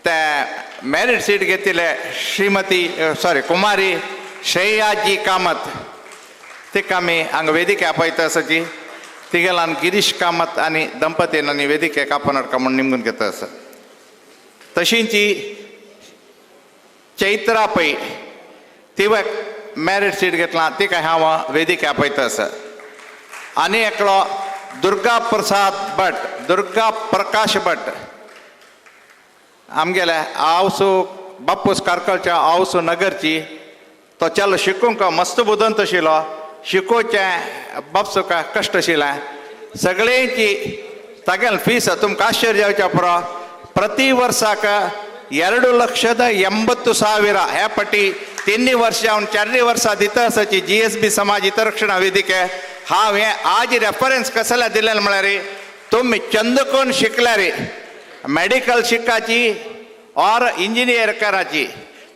ते मेरिट सीट घेतिल्ले कुमारी श्रेयाजी कामत तिका आमी हांगा वेदिके आपयता आसाची. तिगेलान गिरीश कामत आनी दंपतीन आनी वेदिकेक आपणाडका म्हूण निमगून घेता आसा. तशींच चैत्रा पै तिवक मेरिट सीट घेतला तिका हांव वेदिके आपयता आसा. आनी एकलो दुर्गा प्रकाश भट आमगेले आवसू बापूस कारकलच्या आवसू नगरची. तो चलो शिकूंक मस्त बुदंत आशिल्लो. शिकोवचें बापसूक कश्ट आशिल्लें. सगळ्यांची तागेले फीस तुमकां आश्चर्य जावचें पुरो प्रति वर्साक 2,80,000 हे पटी 3 वर्सां जावन 4 वर्सां दिता आसाची GSB समाज हितरक्षणा वेदिके. हांव हें आज रेफरन्स कसले दिलें म्हळ्यार तुमी चंदकोन शिकल्यार मेडिकल शिकाची और इंजिनियर कराची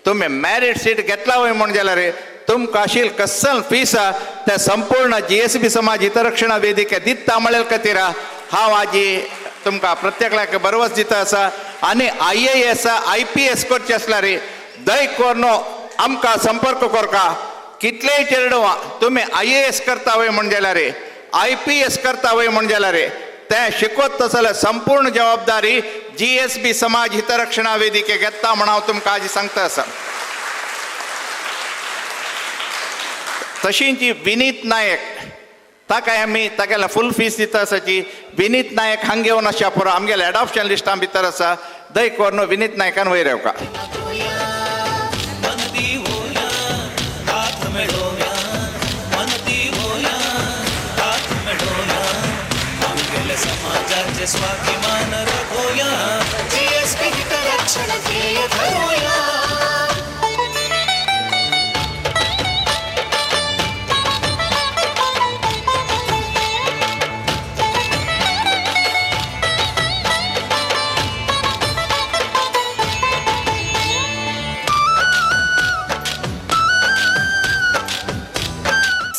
तुम्ही मेरिट सीट घेतला वय म्हण जाल्यार तुमकां आशिल्ली कसल फीस ते संपूर्ण GSB समाज हितरक्षणा वेदिके दिता म्हळ्या खातीर हांव आज तुमकां प्रत्येकाक भरवस दिता आसा. आनी IAS IPS करचे आसल्यार दय कोरून आमकां संपर्क करका. कितलेय चेडवा तुमी IAS करता वय म्हण जाल्यार IPS करता वय म्हण जाल्यार ते शिकवत जाल्यार संपूर्ण जबाबदारी GSB समाज हितरक्षणा वेदिके घेता म्हण हांव तुमकां आज सांगता आसा. तशींच विनीत नायक ताका आमी तागेले फूल फीस दिता आसाची. विनीत नायक हांगा येवन आसा पुरो आमगेले एडॉप्शन लिस्टां भितर आसा. दय कोरून विनीत नायकान वयर येवका. समाजाचे स्वाभिमान राखोया GSB हितरक्षण ध्येय धरूया.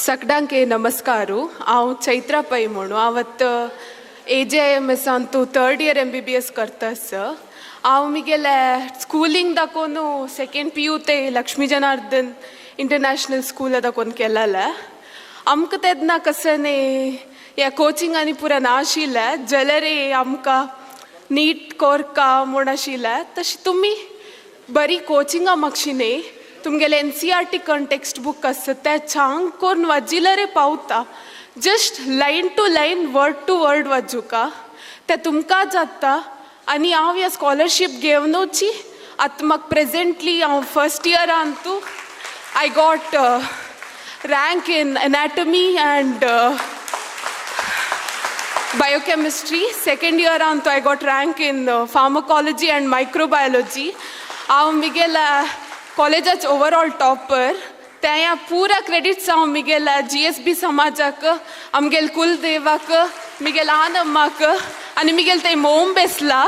सगळ्यांके नमस्कारू. हांव चैत्रा पै म्हणून आवत AJIMS ಅಂತೂ 3rd year MBBS करता आसा. हांव म्हगेले स्कुलींग दाखोवन 2nd PU ते लक्ष्मी जनार्दन इंटरनॅशनल स्कूल दाखोवन केलेलें. आमकां तेन्ना कसने ह्या कोचिंगांनी पुरा नाशिल्लें जाल्यार आमकां नीट कोरका म्हूण आशिल्लें. तशें तुमी बरी कोचिंगां मागशी न्ही तुमगेले NCERT टेक्स्ट बूक आसता ते छान करून वाजिल्यार पावता. Just line to line word to word वाचूका ते तुमकां जाता. आनी हांव ह्या स्कॉलरशीप घेवनूच आतां म्हाका प्रेजेंटली हांव फर्स्ट इयरांतू I got rank in anatomy and biochemistry. 2nd इयरांतू I got rank in pharmacology and microbiology. हांव म्हगेल्या कॉलेजाचो ओवरऑल टॉपर. ते पुरा क्रेडिट्स हांव म्हगेल्या GSB समाजाक आमगेल कुलदेवाक म्हगेल आनम्माक आनी म्हगेल ते मोम बेसला.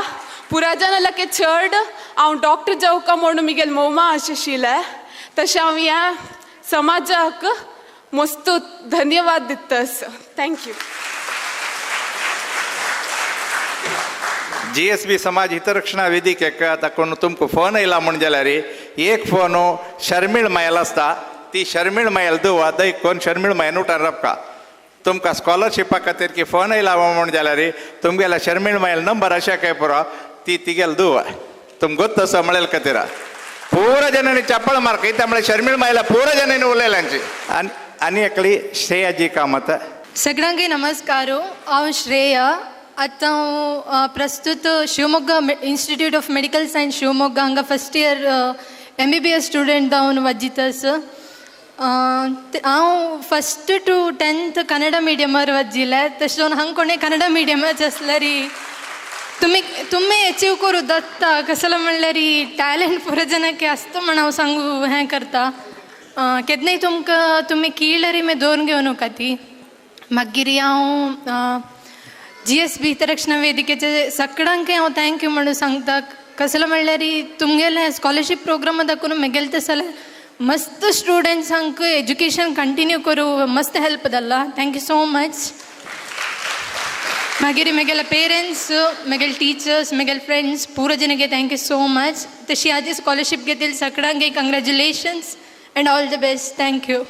पुरा जाणांक चड हांव डॉक्टर जावका म्हणून म्हगेल मोमा आशिल्लें. तशें हांव ह्या समाजाक मस्त धन्यवाद दिता. थँक्यू. GSB समाज हितरक्षणा वेदिकेक ताकून तुमकां फोन येयला म्हण जाल्यार एक फोन शर्मीळ मयल आसता. ती शर्मीळ मयल दुवा दय कोण शर्मीळ मयन उठार रपका. तुमकां स्कॉलरशिपा खातीर की फोन येयला म्हण जाल्यार तुमगेल्या शर्मीळ मयल नंबर आसा काय पुरो ती तिगेल दुवा तुमकां गोत्त आसा म्हळ्या खातीर पुरा जनांनी चप्पळ मारकयता म्हळ्यार शर्मीळ मयला पुरा जनांनी उलयल्यांची. आनी एकली श्रेयाजी कामत. सगळ्यांक नमस्कार. हांव श्रेया. आतां हांव प्रस्तुत Shivamogga institute of medical science Shivamogga हांगा फर्स्ट इयर MBBS स्टुडंट जावन वाजिता आसा. हांव 1st to 10th कन्नड मिडियमार वाजिल्लें. तशें जावन हांगा कोणें कन्नड मिडियमाचे आसल्यार तुम्ही अचीव करू दत्ता कसलं म्हणल्यार टॅलेंट पुरे जनाके असतं म्हण हांव सांगू हें करता केन्नाय तुमी कीळरी मे दवरून घेवन नका ती मागीर हांव GSB हितरक्षणा वेदिकेचे सगळ्यांक हांव थँक्यू म्हणून सांगता कसलं म्हणल्यार तुमगेले स्कॉलरशीप प्रोग्राम दाखोवन म्हगेले ते जाल्यार मस्त स्टुडंट्सांक एज्युकेशन कंटिन्यू करूं मस्त हेल्प जाल्ला थँक्यू सो मच मागीर म्हगेले पेरेंट्स म्हगेले टिचर्स म्हगेले फ्रेंड्स पुरो जनांगे थँक्यू सो मच तशी आजी स्कॉलरशीप घेतली सगळ्यांक congratulations and all the best thank you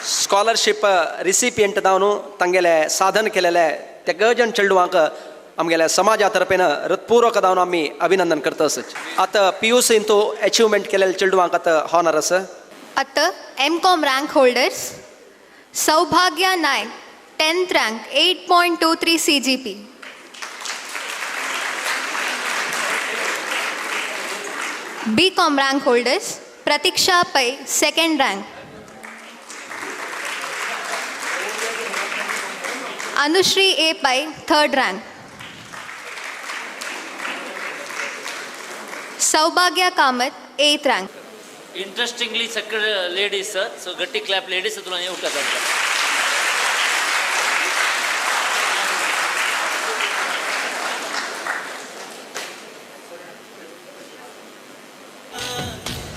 scholarship recipient जावन तांगेले साधन केलेले ते गजन चेडवांक आमगेल्या समाजा तर्फेन हृतपूर्वक जावन आमी अभिनंदन करतास आतां PUC इंतू अचिवमेंट केलेले चेडवांक आतां हॉनर आसा आतां MCOM rank holders Saubhagya Nayak 10th rank 8.23 CGP BCom rank holders Pratiksha Pai 2nd rank Anushree A Pai 3rd rank Saubhagya Kamath 8th rank interestingly सगळे लेडीज सर सो गट्टी क्लॅप लेडीज तुला येऊ का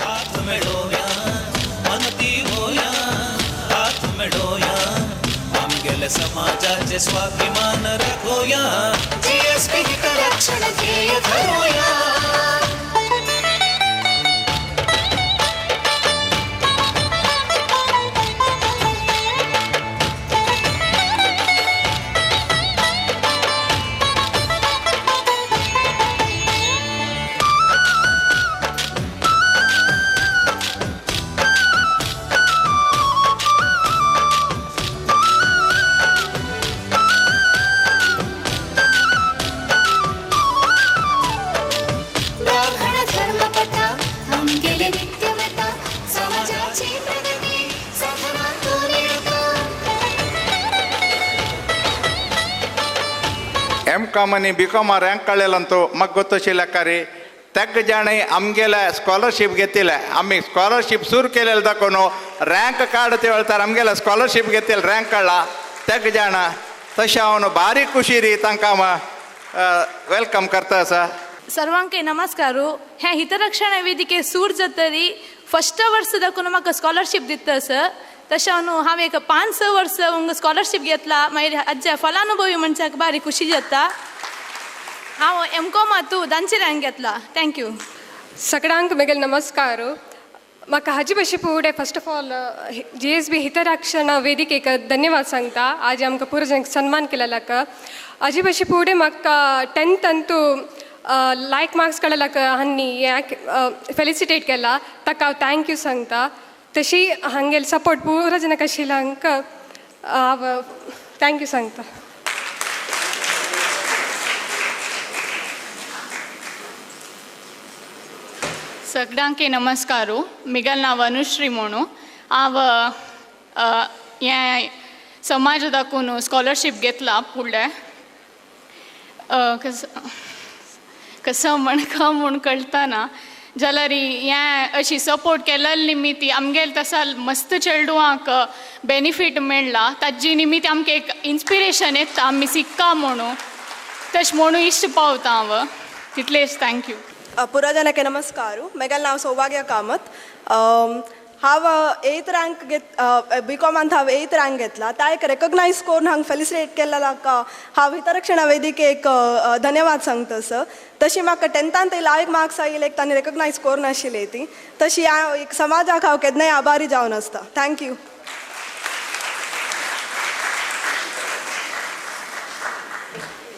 हाथ में डोया मनती होया हाथ में डोया हम गेले समाजाचे स्वाभिमान राखोया GSB हितरक्षण ध्येय धरूया MCOM आणि BCom रँक काढलेल्यांतो म्हाका गोतशिल्ल्या रे तेग जाणी आमगेले स्कॉलरशीप घेतिले आम्ही स्कॉलरशीप सुरू केलेलं दाखोवन रँक कार्ड ते ಹೇಳ್ತಾರೆ आमगेले स्कॉलरशीप घेतिले रँक काढला तेग जाण तशें हांव भारी खुशी री तांकां वेलकम करता आसा सर्वांक नमस्कारू ह्या हितरक्षण वेदिके सूर जातरी फर्स्ट वर्स दाखोवन म्हाका स्कॉलरशीप दिता सर तशें हांव एक 5-6 वर्स स्कॉलरशीप घेतला मागीर हाजे फलानुभवी मनशाक भारी खुशी जाता हांव MCOM हातू दांचे रँक घेतला थँक्यू सगळ्यांक म्हगेले नमस्कार म्हाका हाजे भाशे फुडें फर्स्ट ऑफ ऑल GSB हितरक्षण वेदिकेक धन्यवाद सांगता आज आमकां पुरो जणांक सन्मान केलेल्याक हाजे भाशे फुडें म्हाका 10th अंतू लायक मार्क्स काडल्याक हांणी फेलिसिटेट केला ताका हांव थँक्यू सांगता तशी हांगेल सपोर्ट पुरो जणांक आशिल्ल्यांक हांव थँक्यू सांगता सगळ्यांक नमस्कार म्हगेलें नांव अनुश्री म्हणून हांव हें समाज दाखोवन स्कॉलरशीप घेतला फुडलें कसं म्हणका म्हूण कळतना जाल्यार हें अशी सपोर्ट केल्या निमित्त आमगेले तसा मस्त चेडवांक बेनिफीट मेळ्ळा ताजी निमित्त आमकां एक इन्स्पिरेशन येता आमी शिकता म्हणून तशें म्हणून इश्ट पावता हांव तितलेच थँक्यू पुरो जनांक नमस्कार म्हगेलें नांव सौभाग्य कामत हांव 8th रँक BCOमांत हांव 8th रँक घेतला त्या एक रेकग्नायज करून हांगा फेलिसिटेट केलेल्याक हांव हितरक्षण वेदिकेक धन्यवाद सांगता सर तशी म्हाका 10th लायक मार्क्स आयिल्ले तांणी रेकग्नायज करूं नाशिल्ली ती तशी हांव एक समाजाक हांव केन्नाय आभारी जावन आसता थँक्यू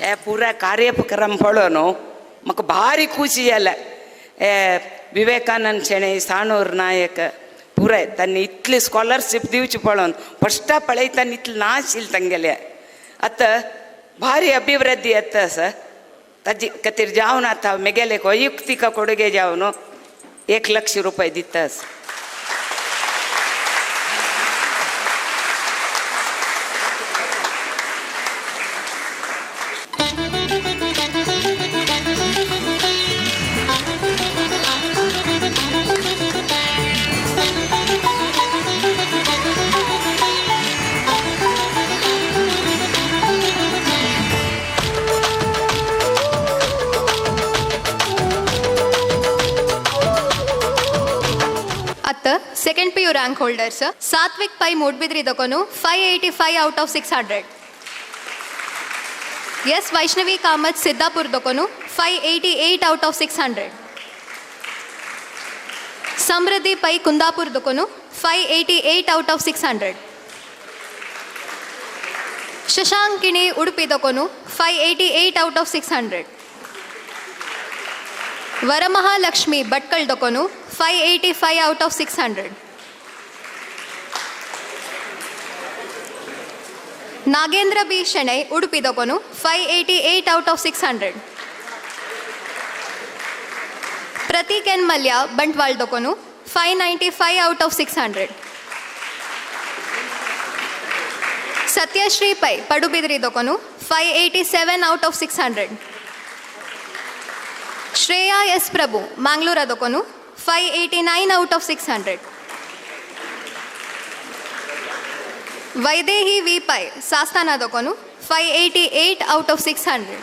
हे पुरा कार्यक्रम पळोवन म्हाका भारी खुशी जाला विवेकानंद शेणे साणूर नायक पुराय तांणी इतली स्कॉलरशीप दिवची पळोवन फस्टा पळयतना इतलें नाशिल्लें तांगेलें आतां भारी अभिवृद्धी येता सर ताजे खातीर जावन आतां म्हगेले वैयक्तीक कोडगे जावन 1 लाख रुपया दिता ರ್ಯಾಂಕ್ ಹೋಲ್ಡರ್ಸ್ ಸಾತ್ವಿಕ್ ಪೈ ಮೂಡ್ಬಿದ್ರಿ ದಕೊನು 585 out of 600. S Vaishnavi Kamath Siddapur ದಕೊನು 588 ಔಟ್ ಆಫ್ 600. ಸಮೃದ್ಧಿ ಪೈ ಕುಂದಾಪುರ್ ದಕೊನು 588 ಔಟ್ ಆಫ್ 600. ಶಶಾಂಕಿಣಿ ಉಡುಪಿ ದಕೊನು 588 ಔಟ್ ಆಫ್ 600. ವರಮಹಾಲಕ್ಷ್ಮಿ ಭಟ್ಕಳ್ ದಕೊನು 585 out of 600. Nagendra B Shenoy Udupi ದಕೊನು 588 out of 600. Prateek N Mallya Bantwal ದಕೊನು 595 ಔಟ್ ಆಫ್ 600. ಸತ್ಯಶ್ರೀ ಪೈ ಪಡುಬಿದ್ರಿ ದಕೊನು 587 out of 600. Shreya S Prabhu Mangalore ದಕೊನು 589 out of 600. Vaidehi V Pai Sasthan ದಕೊನು 588 out of 600.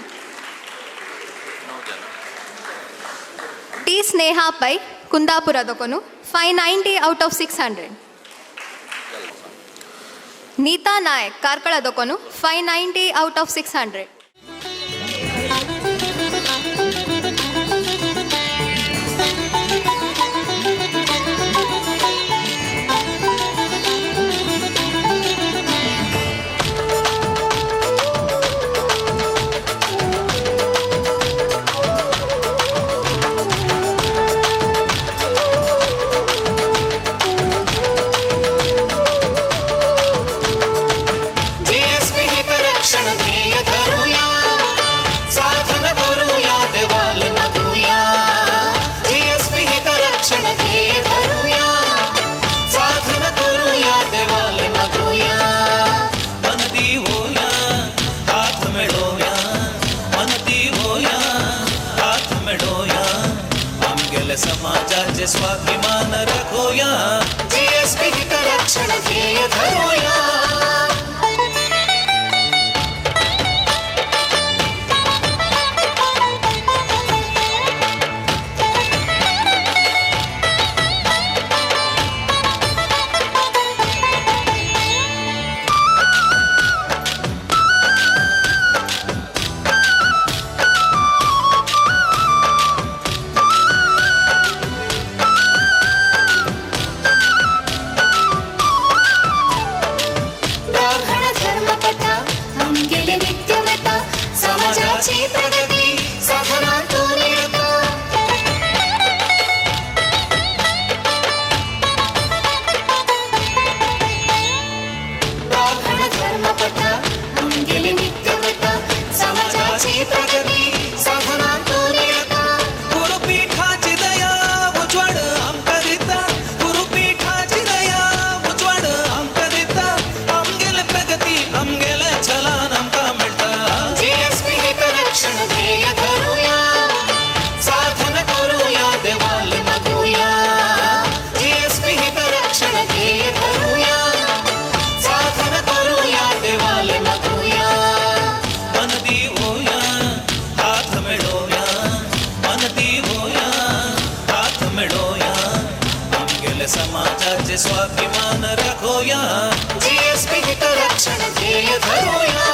T Sneha Pai Kundapura ದಕೊನು 590 ಔಟ್ ಆಫ್ 600. ನೀತಾ ನಾಯಕ್ ಕಾರ್ಕಳ ದಕೊನು 590 ಔಟ್ ಆಫ್ 600. समाजाचे स्वाभिमान राखूया जीएसपी हित रक्षण ध्येय धरूया समाजाचे स्वाभिमान राखूया जीएसपी हित रक्षण ध्येय धरूया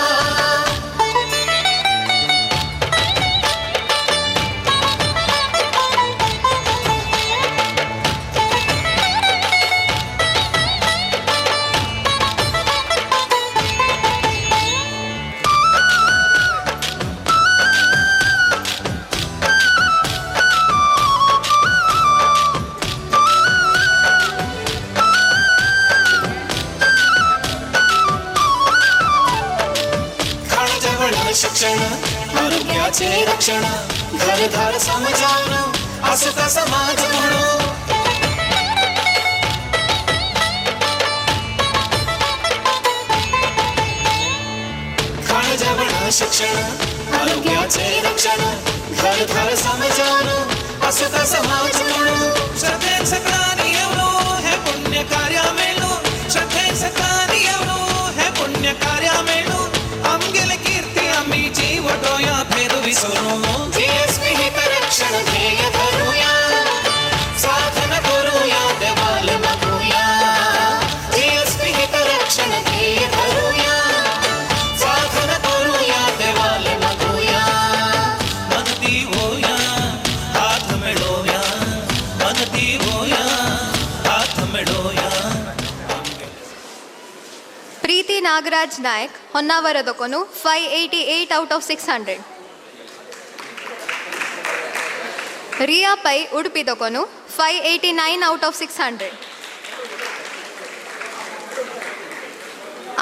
शिक्षण आरोग्याचे रक्षण घरदार समजावून असता समाज म्हणून खाण जेवण शिक्षण आरोग्याचे रक्षण घरदार समजावून असता समाज म्हणून श्रद्धेन सकळांनी येवलो हे पुण्य कार्य मेळो श्रद्धेन सकळांनी येवलो हे पुण्य कार्य मेळो आमगेले कीर्ती आम्ही जीव डोया भेद विसरू जीएसपी हित रक्षण ध्येय धरूया साधन करूया देवाल मागूया ನಾಗರಾಜ್ ನಾಯಕ್ ಹೊನ್ನಾವರ ದೊಕೊನು 588 ಔಟ್ ಆಫ್ 600. ರಿಯಾ ಪೈ ಉಡುಪಿ ದೊಕೊನು 589 out of 600.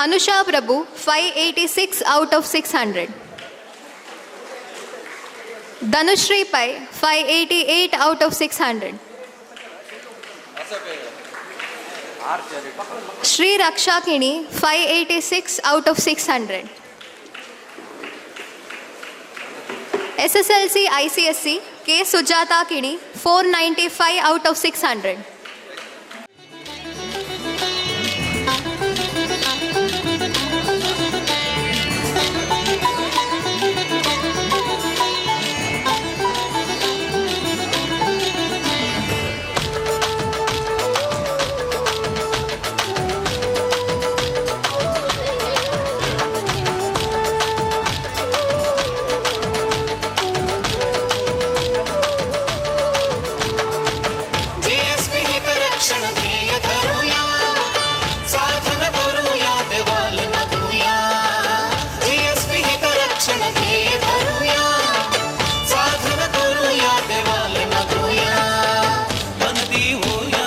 Anusha Prabhu 586 out of 600. Dhanushree Pai 588 out of 600. Shri Raksha Kini 586 out of 600. SSLC ICSC K Sujata Kini 495 out of 600. GSB हितरक्षण ध्येय धरूया, साधन करूया देवाल नदूया. GSB हितरक्षण ध्येय धरूया, साधन करूया देवाल नदूया. मनदी होया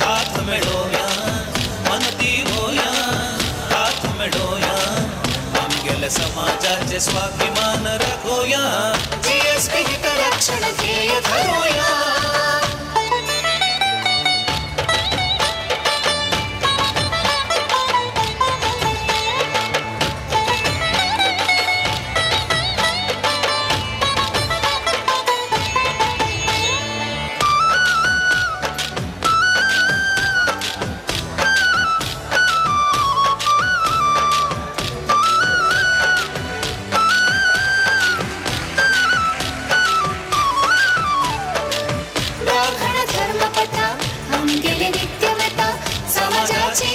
हाथ मिळवूया, मनदी होया हाथ मिळवूया. आमगेल्या समाजाचे स्वाभिमान राखूया. GSB हितरक्षण ध्येय धरूया. राखण धर्मपथा आमगेले नित्यमता, समाजाची